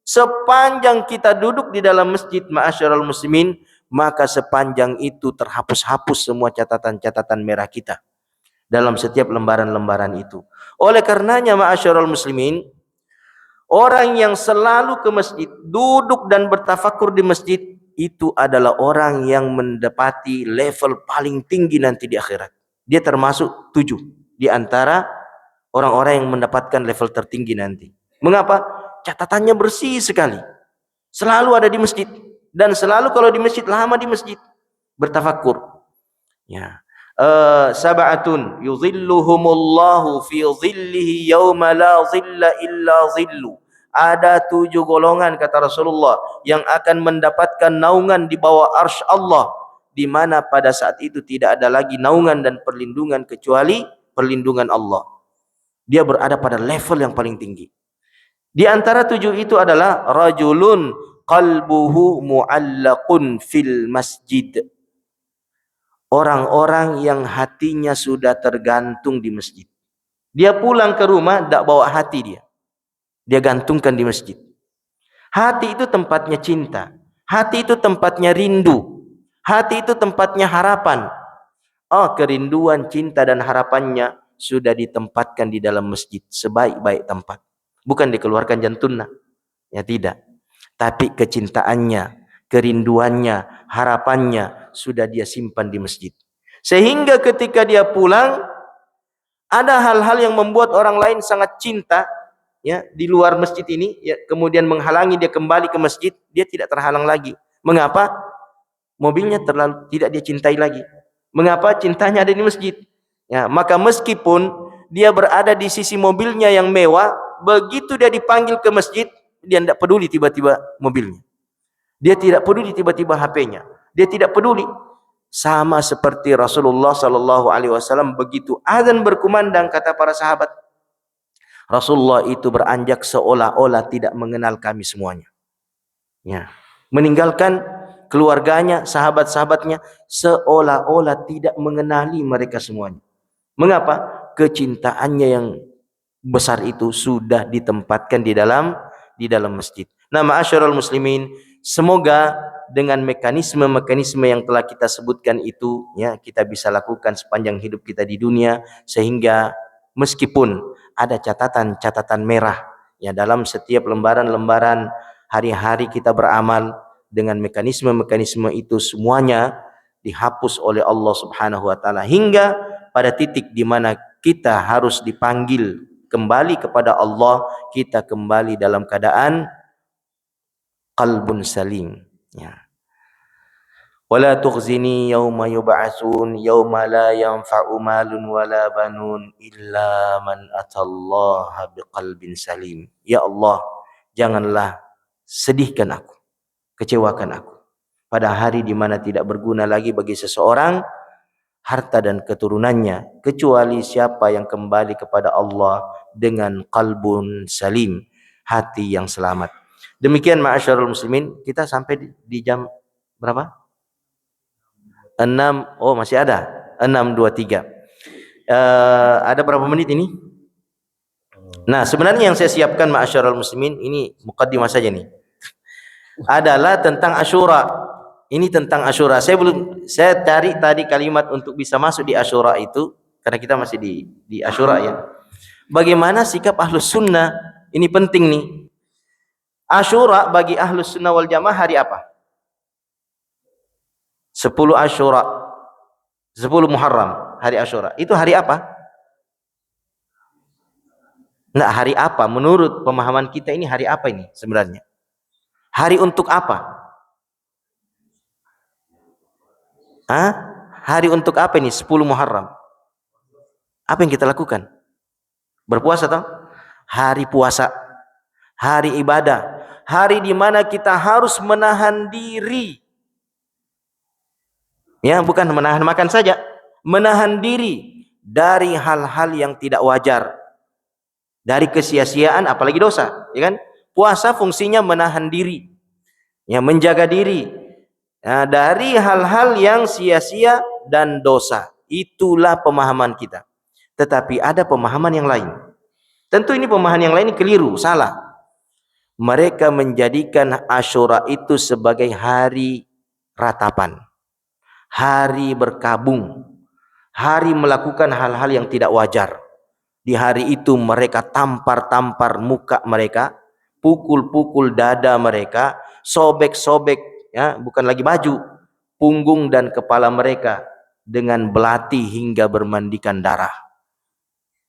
Sepanjang kita duduk di dalam masjid, ma'asyiral muslimin, maka sepanjang itu terhapus-hapus semua catatan-catatan merah kita dalam setiap lembaran-lembaran itu. Oleh karenanya ma'asyiral muslimin, orang yang selalu ke masjid, duduk dan bertafakur di masjid, itu adalah orang yang mendapati level paling tinggi nanti di akhirat. Dia termasuk 7 di antara orang-orang yang mendapatkan level tertinggi nanti. Mengapa? Catatannya bersih sekali. Selalu ada di masjid. Dan selalu kalau di masjid, lama di masjid. Bertafakur. Ya. Sab'atun yuzilluhumullahu fi zillihi yawma la zilla illa zillu. Ada 7 golongan, kata Rasulullah, yang akan mendapatkan naungan di bawah arsy Allah, di mana pada saat itu tidak ada lagi naungan dan perlindungan kecuali perlindungan Allah. Dia berada pada level yang paling tinggi. Di antara 7 itu adalah rajulun qalbuhu mu'allaqun fil masjid. Orang-orang yang hatinya sudah tergantung di masjid. Dia pulang ke rumah tidak bawa hati dia. Dia gantungkan di masjid. Hati itu tempatnya cinta. Hati itu tempatnya rindu. Hati itu tempatnya harapan. Oh, kerinduan, cinta dan harapannya sudah ditempatkan di dalam masjid sebaik-baik tempat. Bukan dikeluarkan jantunna. Ya tidak. Tapi kecintaannya, kerinduannya, harapannya sudah dia simpan di masjid. Sehingga ketika dia pulang, ada hal-hal yang membuat orang lain sangat cinta, ya, di luar masjid ini, ya, kemudian menghalangi dia kembali ke masjid, dia tidak terhalang lagi. Mengapa? mobilnya terlalu tidak dia cintai lagi. Mengapa? Cintanya ada di masjid. Ya, maka meskipun dia berada di sisi mobilnya yang mewah, begitu dia dipanggil ke masjid, dia tidak peduli tiba-tiba mobilnya. Dia tidak peduli tiba-tiba HP-nya. Dia tidak peduli. Sama seperti Rasulullah sallallahu alaihi wasallam, begitu azan berkumandang, kata para sahabat, Rasulullah itu beranjak seolah-olah tidak mengenal kami semuanya. Ya. Meninggalkan keluarganya, sahabat-sahabatnya, seolah-olah tidak mengenali mereka semuanya. Mengapa? Kecintaannya yang besar itu sudah ditempatkan di dalam masjid. Nah, ma'asyiral muslimin, semoga dengan mekanisme-mekanisme yang telah kita sebutkan itu, ya, kita bisa lakukan sepanjang hidup kita di dunia, sehingga meskipun ada catatan-catatan merah, ya, dalam setiap lembaran-lembaran hari-hari kita beramal, dengan mekanisme-mekanisme itu semuanya dihapus oleh Allah Subhanahu wa taala, hingga pada titik di mana kita harus dipanggil kembali kepada Allah, kita kembali dalam keadaan qalbun salim. Ya. Wala tukhzini yauma yub'atsun yauma la yanfa'u malun wala banun illa man atallaha biqalbin salim. Ya Allah, janganlah sedihkan aku, kecewakan aku pada hari di mana tidak berguna lagi bagi seseorang harta dan keturunannya, kecuali siapa yang kembali kepada Allah dengan qalbun salim, hati yang selamat. Demikian ma'asyarul muslimin, kita sampai di jam berapa? 6, oh masih ada, 6:23. Ada berapa menit ini? Nah, sebenarnya yang saya siapkan ma'asyarul muslimin, ini muqaddimah saja nih, adalah tentang Asyura. Ini tentang Asyura. Saya cari tadi kalimat untuk bisa masuk di Asyura itu, karena kita masih di Asyura, ya. Bagaimana sikap Ahlus Sunnah? Ini penting nih. Asyura bagi Ahlus Sunnah wal Jamaah hari apa? 10 Asyura, 10 Muharram, hari Asyura. Itu hari apa? Nah, hari apa? Menurut pemahaman kita ini hari apa ini sebenarnya? Hari untuk apa? Hari untuk apa ini 10 Muharram? Apa yang kita lakukan? Berpuasa toh? Hari puasa, hari ibadah, hari di mana kita harus menahan diri. Ya, bukan menahan makan saja, menahan diri dari hal-hal yang tidak wajar, dari kesia-siaan, apalagi dosa, ya kan? Puasa fungsinya menahan diri, ya, menjaga diri, ya, dari hal-hal yang sia-sia dan dosa. Itulah pemahaman kita. Tetapi ada pemahaman yang lain. Tentu ini pemahaman yang lain ini keliru, salah. Mereka menjadikan Asyura itu sebagai hari ratapan, hari berkabung, hari melakukan hal-hal yang tidak wajar. Di hari itu mereka tampar-tampar muka mereka, pukul-pukul dada mereka, sobek-sobek, ya, bukan lagi baju, punggung dan kepala mereka dengan belati hingga bermandikan darah.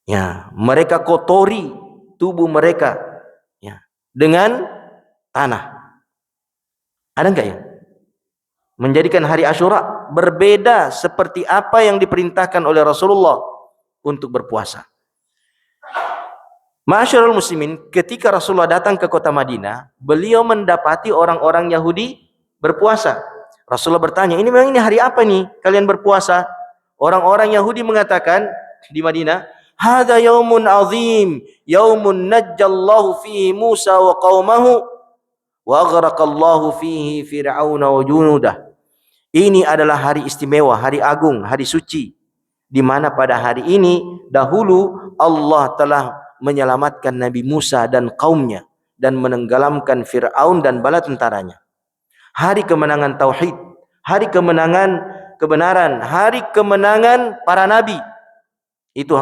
Ya, mereka kotori tubuh mereka, ya, dengan tanah. Ada enggak ya? Menjadikan hari Asyura berbeda seperti apa yang diperintahkan oleh Rasulullah untuk berpuasa. Ma'asyiral muslimin, ketika Rasulullah datang ke kota Madinah, beliau mendapati orang-orang Yahudi berpuasa. Rasulullah bertanya, ini memang ini hari apa nih kalian berpuasa? Orang-orang Yahudi mengatakan di Madinah, "Hadza yaumun azim, yaumun najjallahu fihi Musa wa qaumahu wa aghraqallahu fihi Fir'auna wa junudah." Ini adalah hari istimewa, hari agung, hari suci, di mana pada hari ini dahulu Allah telah menyelamatkan Nabi Musa dan kaumnya dan menenggelamkan Fir'aun dan bala tentaranya. Hari kemenangan tauhid, hari kemenangan kebenaran, hari kemenangan para nabi. Itu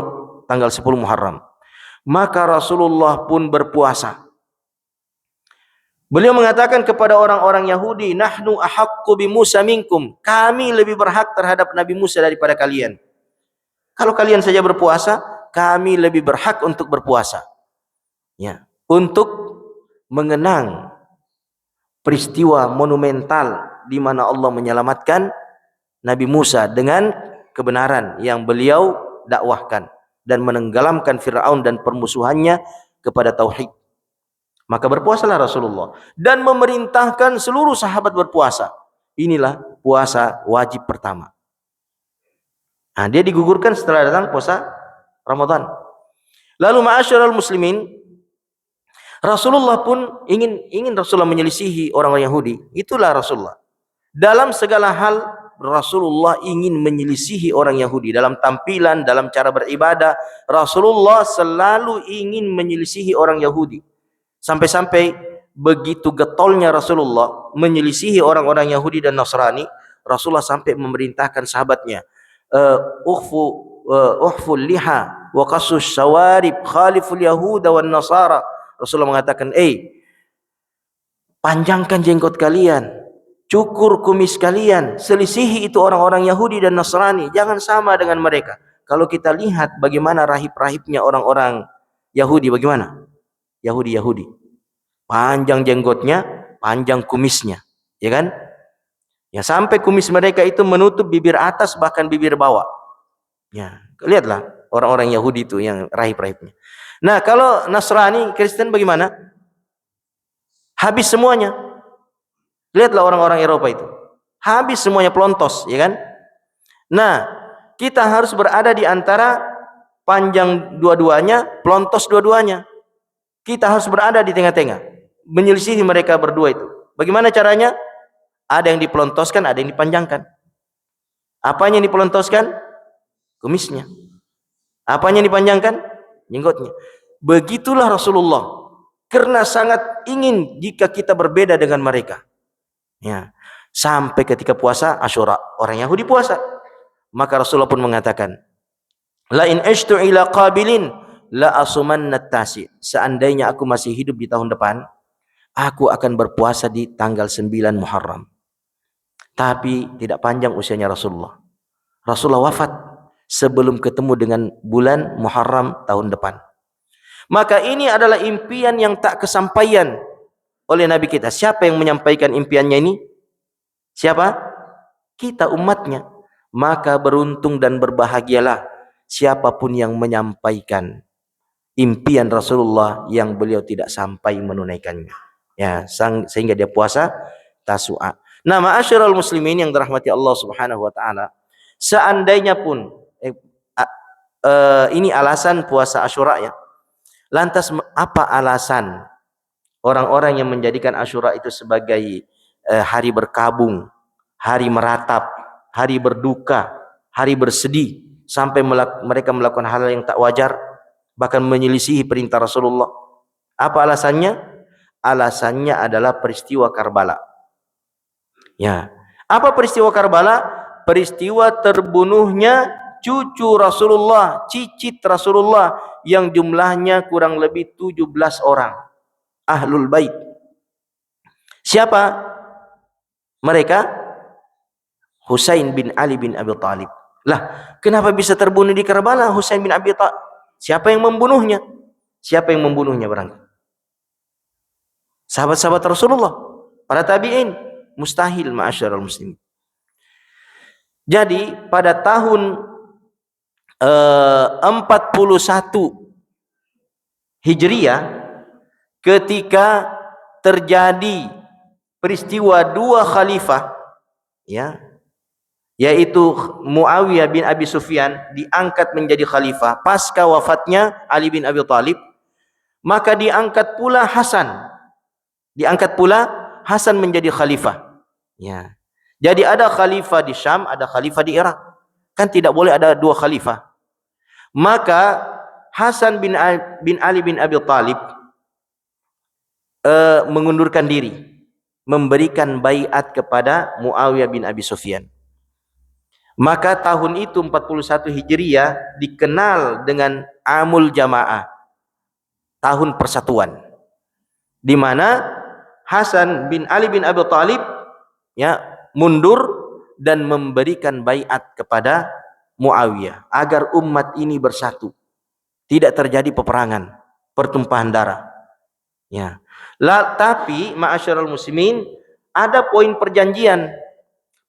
tanggal 10 Muharram. Maka Rasulullah pun berpuasa. Beliau mengatakan kepada orang-orang Yahudi, "Nahnu ahaqqu bi Musa minkum." Kami lebih berhak terhadap Nabi Musa daripada kalian. Kalau kalian saja berpuasa, kami lebih berhak untuk berpuasa. Ya, untuk mengenang peristiwa monumental di mana Allah menyelamatkan Nabi Musa dengan kebenaran yang beliau dakwahkan dan menenggelamkan Fir'aun dan permusuhannya kepada tauhid. Maka berpuasalah Rasulullah dan memerintahkan seluruh sahabat berpuasa. Inilah puasa wajib pertama. Nah, dia digugurkan setelah datang puasa Ramadan. Lalu ma'asyiral muslimin, Rasulullah pun ingin Rasulullah menyelisihi orang-orang Yahudi. Itulah Rasulullah. Dalam segala hal Rasulullah ingin menyelisihi orang Yahudi. Dalam tampilan, dalam cara beribadah, Rasulullah selalu ingin menyelisihi orang Yahudi. Sampai-sampai begitu getolnya Rasulullah menyelisihi orang-orang Yahudi dan Nasrani, Rasulullah sampai memerintahkan sahabatnya, uhful liha wa qassus shawarib khaliful yahuda wan nasara. Rasulullah mengatakan, panjangkan jenggot kalian, cukur kumis kalian, selisihi itu orang-orang Yahudi dan Nasrani, jangan sama dengan mereka. Kalau kita lihat bagaimana rahib-rahibnya orang-orang Yahudi, bagaimana? Yahudi. Panjang jenggotnya, panjang kumisnya, ya kan? Ya, sampai kumis mereka itu menutup bibir atas bahkan bibir bawah. Ya, lihatlah orang-orang Yahudi itu yang rahib-rahibnya. Nah, kalau Nasrani, Kristen bagaimana? Habis semuanya. Lihatlah orang-orang Eropa itu. Habis semuanya, pelontos, ya kan? Nah, kita harus berada di antara panjang dua-duanya, pelontos dua-duanya. Kita harus berada di tengah-tengah, menyelisihi mereka berdua itu. Bagaimana caranya? Ada yang dipelontoskan, ada yang dipanjangkan. Apanya yang dipelontoskan? Kumisnya. Apanya yang dipanjangkan? Jenggotnya. Begitulah Rasulullah, karena sangat ingin jika kita berbeda dengan mereka. Ya, sampai ketika puasa Asyura, orang Yahudi puasa, maka Rasulullah pun mengatakan, la in ashtu ila qabilin la asumanna tasi. Seandainya aku masih hidup di tahun depan, aku akan berpuasa di tanggal 9 Muharram. Tapi tidak panjang usianya Rasulullah. Rasulullah wafat sebelum ketemu dengan bulan Muharram tahun depan. Maka ini adalah impian yang tak kesampaian oleh Nabi kita. Siapa yang menyampaikan impiannya ini? Siapa? Kita, umatnya. Maka beruntung dan berbahagialah siapapun yang menyampaikan impian Rasulullah yang beliau tidak sampai menunaikannya. Ya, sehingga dia puasa Tasu'a. Nah, ma'asyiral muslimin yang dirahmati Allah Subhanahu wa taala, seandainya pun ini alasan puasa Asyura ya. Lantas apa alasan orang-orang yang menjadikan Asyura itu sebagai hari berkabung, hari meratap, hari berduka, hari bersedih, sampai mereka melakukan hal yang tak wajar, bahkan menyelisihi perintah Rasulullah? Apa alasannya? Alasannya adalah peristiwa Karbala. Ya, apa peristiwa Karbala? Peristiwa terbunuhnya cucu Rasulullah, cicit Rasulullah yang jumlahnya kurang lebih 17 orang. Ahlul Bait. Siapa mereka? Husain bin Ali bin Abi Thalib. Lah, kenapa bisa terbunuh di Karbala Husain bin Abi Thalib? Siapa yang membunuhnya? Siapa yang membunuhnya barangkali? Sahabat-sahabat Rasulullah, para tabi'in. Mustahil, ma'asyiral muslimin. Jadi pada tahun 41 Hijriah, ketika terjadi peristiwa dua khalifah, ya, yaitu Muawiyah bin Abi Sufyan diangkat menjadi khalifah pasca wafatnya Ali bin Abi Thalib, maka diangkat pula Hasan menjadi khalifah. Ya. Jadi ada khalifah di Syam, ada khalifah di Irak. Kan tidak boleh ada dua khalifah. Maka Hasan bin Ali bin Abi Thalib mengundurkan diri, memberikan baiat kepada Muawiyah bin Abi Sufyan. Maka tahun itu 41 Hijriah dikenal dengan Amul Jamaah, tahun persatuan, di mana Hasan bin Ali bin Abi Thalib ya mundur dan memberikan baiat kepada Muawiyah agar umat ini bersatu, tidak terjadi peperangan, pertumpahan darah. Ya. Tapi ma'asyiral muslimin, ada poin perjanjian.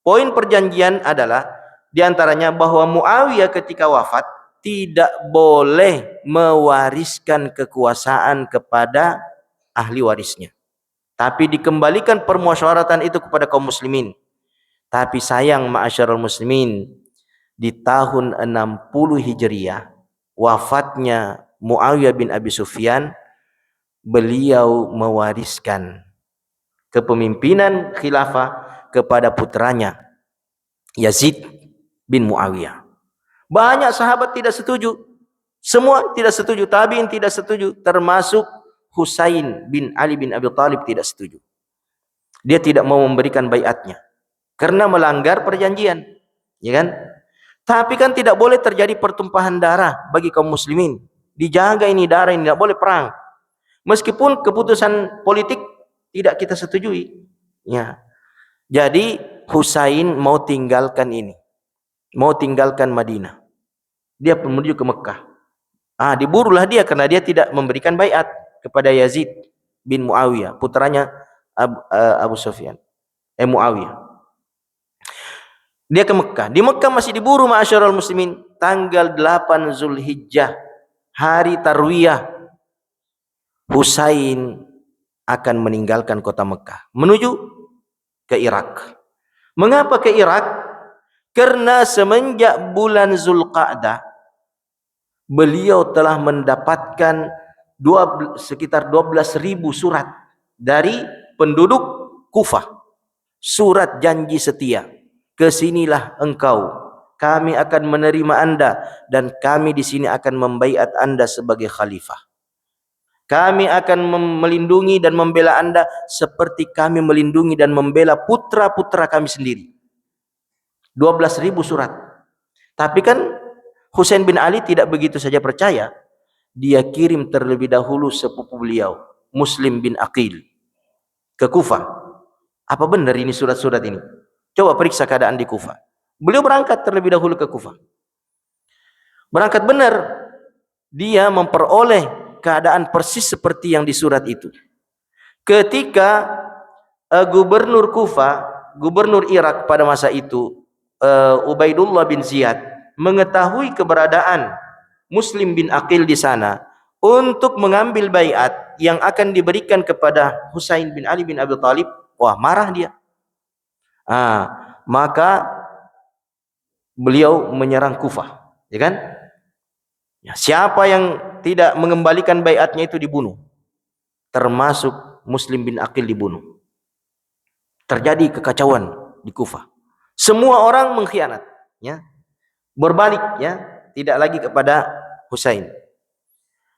Poin perjanjian adalah diantaranya bahwa Muawiyah ketika wafat tidak boleh mewariskan kekuasaan kepada ahli warisnya. Tapi dikembalikan permusyawaratan itu kepada kaum muslimin. Tapi sayang ma'asyarul muslimin, di tahun 60 Hijriah wafatnya Muawiyah bin Abi Sufyan, beliau mewariskan kepemimpinan khilafah kepada putranya Yazid bin Muawiyah. Banyak sahabat tidak setuju. Semua tidak setuju. Tabi'in tidak setuju. Termasuk Husain bin Ali bin Abi Thalib tidak setuju. Dia tidak mau memberikan baiatnya karena melanggar perjanjian, ya kan? Tapi kan tidak boleh terjadi pertumpahan darah bagi kaum muslimin. Dijaga ini darah ini, tidak boleh perang. Meskipun keputusan politik tidak kita setujui. Ya. Jadi Husain mau tinggalkan ini. Mau tinggalkan Madinah. Dia menuju ke Mekah. Diburulah dia karena dia tidak memberikan baiat kepada Yazid bin Muawiyah, putranya Abu Sufyan. Muawiyah. Dia ke Mekah. Di Mekah masih diburu ma'asyiral muslimin. Tanggal 8 Zulhijjah, hari Tarwiyah, Husain akan meninggalkan kota Mekah menuju ke Irak. Mengapa ke Irak? Karena semenjak bulan Zulqa'dah beliau telah mendapatkan sekitar 12.000 surat dari penduduk Kufah. Surat janji setia. Kesinilah engkau, kami akan menerima Anda dan kami di sini akan membaiat Anda sebagai khalifah. Kami akan melindungi dan membela Anda seperti kami melindungi dan membela putra-putra kami sendiri. 12.000 surat. Tapi kan Husain bin Ali tidak begitu saja percaya. Dia kirim terlebih dahulu sepupu beliau, Muslim bin Aqil, ke Kufah. Apa benar ini surat-surat ini? Coba periksa keadaan di Kufah. Beliau berangkat terlebih dahulu ke Kufah. Berangkat benar. Dia memperoleh keadaan persis seperti yang di surat itu. Ketika gubernur Kufah, gubernur Irak pada masa itu, Ubaidullah bin Ziyad, mengetahui keberadaan Muslim bin Aqil di sana untuk mengambil baiat yang akan diberikan kepada Husain bin Ali bin Abi Thalib, wah marah dia. Maka beliau menyerang Kufah, ya kan? Ya, siapa yang tidak mengembalikan baiatnya itu dibunuh. Termasuk Muslim bin Aqil dibunuh. Terjadi kekacauan di Kufah. Semua orang mengkhianat, ya. Berbalik, ya, tidak lagi kepada Husain.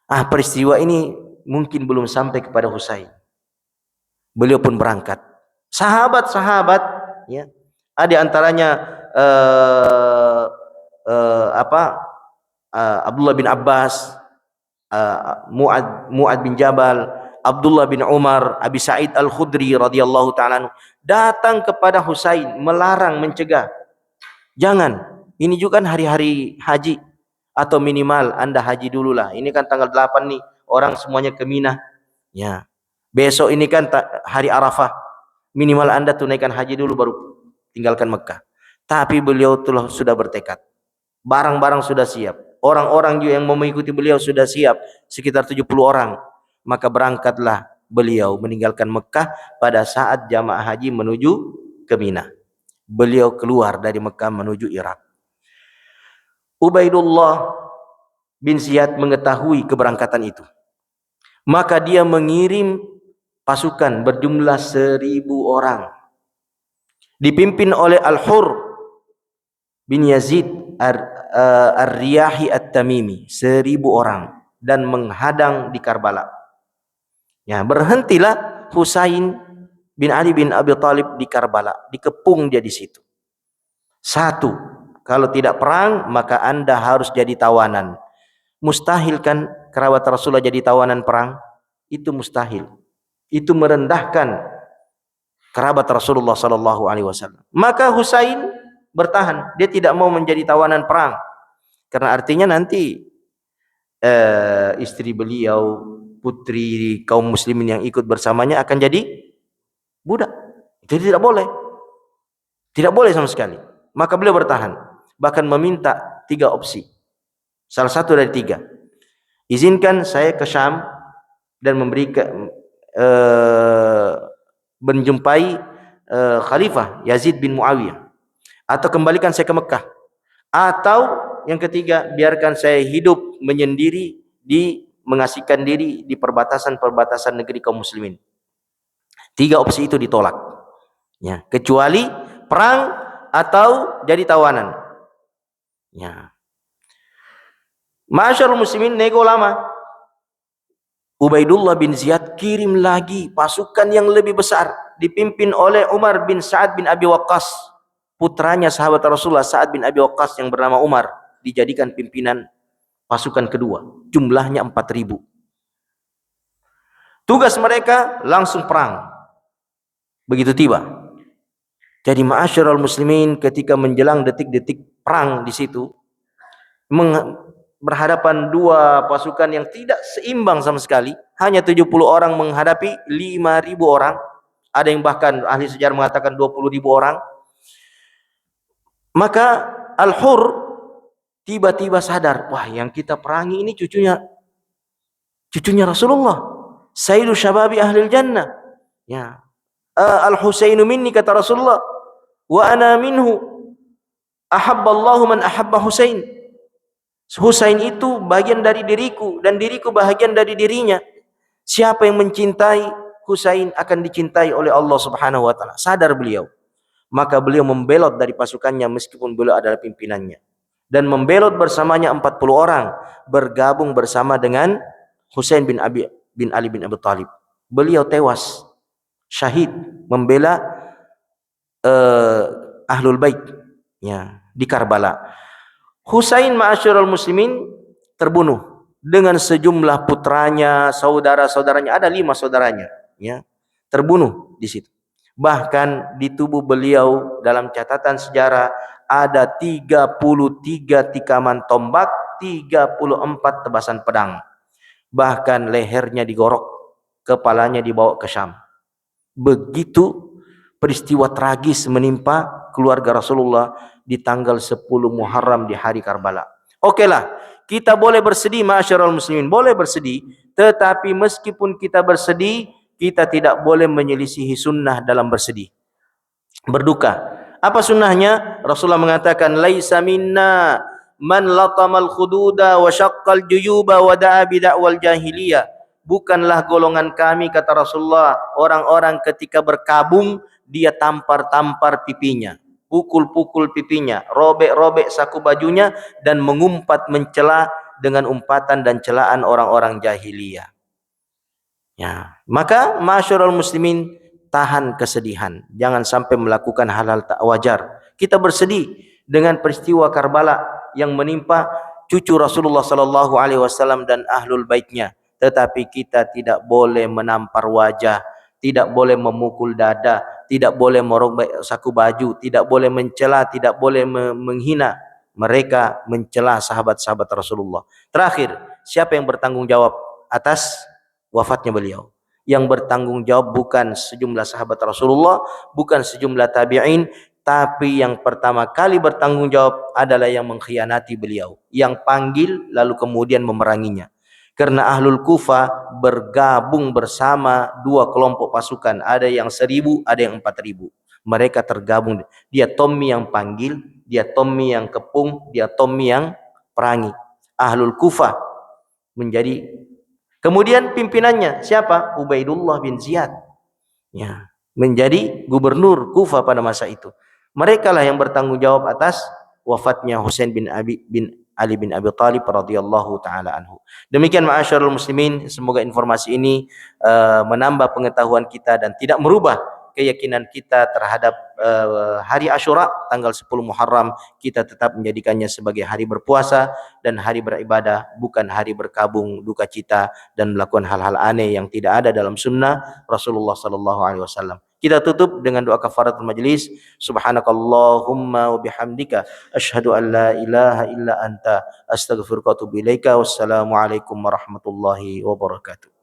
Peristiwa ini mungkin belum sampai kepada Husain. Beliau pun berangkat. Sahabat-sahabat, ya, ada antaranya Abdullah bin Abbas, Mu'ad bin Jabal, Abdullah bin Umar, Abi Sa'id Al-Khudri radhiyallahu ta'ala datang kepada Husain, melarang, mencegah. Jangan, ini juga kan hari-hari haji, atau minimal Anda haji dululah. Ini kan tanggal 8 nih, orang semuanya ke Mina. Ya. Besok ini kan hari Arafah. Minimal Anda tunaikan haji dulu baru tinggalkan Mekah. Tapi beliau sudah bertekad. Barang-barang sudah siap. Orang-orang juga yang mau mengikuti beliau sudah siap, sekitar 70 orang. Maka berangkatlah beliau meninggalkan Mekah pada saat jamaah haji menuju ke Mina. Beliau keluar dari Mekah menuju Irak. Ubaidullah bin Ziyad mengetahui keberangkatan itu. Maka dia mengirim pasukan berjumlah 1.000 orang. Dipimpin oleh Al-Hur bin Yazid Ar-Riyahi At-Tamimi, 1.000 orang, dan menghadang di Karbala. Ya, berhentilah Husain bin Ali bin Abi Thalib di Karbala, dikepung dia di situ. Satu, kalau tidak perang maka Anda harus jadi tawanan. Mustahil kan kerabat Rasulullah jadi tawanan perang? Itu mustahil. Itu merendahkan kerabat Rasulullah sallallahu alaihi wasallam. Maka Husain bertahan, dia tidak mau menjadi tawanan perang. Karena artinya nanti istri beliau, putri kaum muslimin yang ikut bersamanya akan jadi budak. Itu tidak boleh. Tidak boleh sama sekali. Maka beliau bertahan. Bahkan meminta 3 opsi. Salah satu dari 3. Izinkan saya ke Syam dan memberikan menjumpai Khalifah Yazid bin Muawiyah, atau kembalikan saya ke Mekah, atau yang ketiga, biarkan saya hidup menyendiri mengasihkan diri di perbatasan negeri kaum muslimin. 3 opsi itu ditolak. Ya, kecuali perang atau jadi tawanan. Ya. Masyarul muslimin nego lama. Ubaidullah bin Ziyad kirim lagi pasukan yang lebih besar dipimpin oleh Umar bin Sa'ad bin Abi Waqqas, putranya sahabat Rasulullah Sa'ad bin Abi Waqqas yang bernama Umar, dijadikan pimpinan pasukan kedua. Jumlahnya 4.000. Tugas mereka langsung perang. Begitu tiba. Jadi ma'asyiral muslimin, ketika menjelang detik-detik perang di situ, berhadapan 2 pasukan yang tidak seimbang sama sekali, hanya 70 orang menghadapi 5.000 orang. Ada yang bahkan ahli sejarah mengatakan 20.000 orang. Maka Al-Hur tiba-tiba sadar, wah, yang kita perangi ini cucunya Rasulullah, Sayyidu Syababi Ahlil Jannah. Ya. Al-Husainu minni, kata Rasulullah, wa ana minhu, ahabballahu man ahabba Husain. Husain itu bagian dari diriku dan diriku bahagian dari dirinya. Siapa yang mencintai Husain akan dicintai oleh Allah Subhanahu wa taala. Sadar beliau. Maka beliau membelot dari pasukannya meskipun beliau adalah pimpinannya, dan membelot bersamanya 40 orang bergabung bersama dengan Husain bin Ali bin Abi Thalib. Beliau tewas syahid membela Ahlul Bait, ya, di Karbala. Husain ma'asyiral muslimin terbunuh dengan sejumlah putranya, saudara-saudaranya, ada 5 saudaranya, ya, terbunuh di situ. Bahkan di tubuh beliau dalam catatan sejarah ada 33 tikaman tombak, 34 tebasan pedang. Bahkan lehernya digorok, kepalanya dibawa ke Syam. Begitu peristiwa tragis menimpa keluarga Rasulullah di tanggal 10 Muharram di hari Karbala. Okelah, kita boleh bersedih ma'asyiral muslimin, boleh bersedih, tetapi meskipun kita bersedih, kita tidak boleh menyelisihi sunnah dalam bersedih, berduka. Apa sunnahnya? Rasulullah mengatakan, laisa minna man latamal khududa wa syaqqal juyuba wa da'a bid'awal jahiliyah. Bukanlah golongan kami, kata Rasulullah, orang-orang ketika berkabung dia tampar-tampar pipinya, pukul-pukul pipinya, robek-robek saku bajunya, dan mengumpat mencela dengan umpatan dan celaan orang-orang jahiliyah. Ya, maka ma'asyiral muslimin, tahan kesedihan, jangan sampai melakukan hal-hal tak wajar. Kita bersedih dengan peristiwa Karbala yang menimpa cucu Rasulullah sallallahu alaihi wasallam dan ahlul baitnya, tetapi kita tidak boleh menampar wajah, tidak boleh memukul dada, tidak boleh merobek saku baju, tidak boleh mencela, tidak boleh menghina mereka, mencela sahabat-sahabat Rasulullah. Terakhir, siapa yang bertanggung jawab atas wafatnya beliau? Yang bertanggung jawab bukan sejumlah sahabat Rasulullah, bukan sejumlah tabi'in, tapi yang pertama kali bertanggung jawab adalah yang mengkhianati beliau, yang panggil lalu kemudian memeranginya. Karena Ahlul Kufah bergabung bersama 2 kelompok pasukan, ada yang 1.000, ada yang 4.000. Mereka tergabung, dia Tommy yang panggil, dia Tommy yang kepung, dia Tommy yang perangi. Ahlul Kufah menjadi, kemudian pimpinannya siapa? Ubaidullah bin Ziyad, ya, menjadi gubernur Kufah pada masa itu. Mereka lah yang bertanggung jawab atas wafatnya Husain bin Ali bin Abi Thalib radhiyallahu taala anhu. Demikian ma'asyiral muslimin, semoga informasi ini menambah pengetahuan kita dan tidak merubah keyakinan kita terhadap hari Asyura tanggal 10 Muharram. Kita tetap menjadikannya sebagai hari berpuasa dan hari beribadah, bukan hari berkabung duka cita dan melakukan hal-hal aneh yang tidak ada dalam sunnah Rasulullah sallallahu alaihi wasallam. Kita tutup dengan doa kafaratul majlis. Subhanakallahumma wa bihamdika asyhadu an la ilaha illa anta astaghfiruka wa atubu ilaika. Wassalamualaikum warahmatullahi wabarakatuh.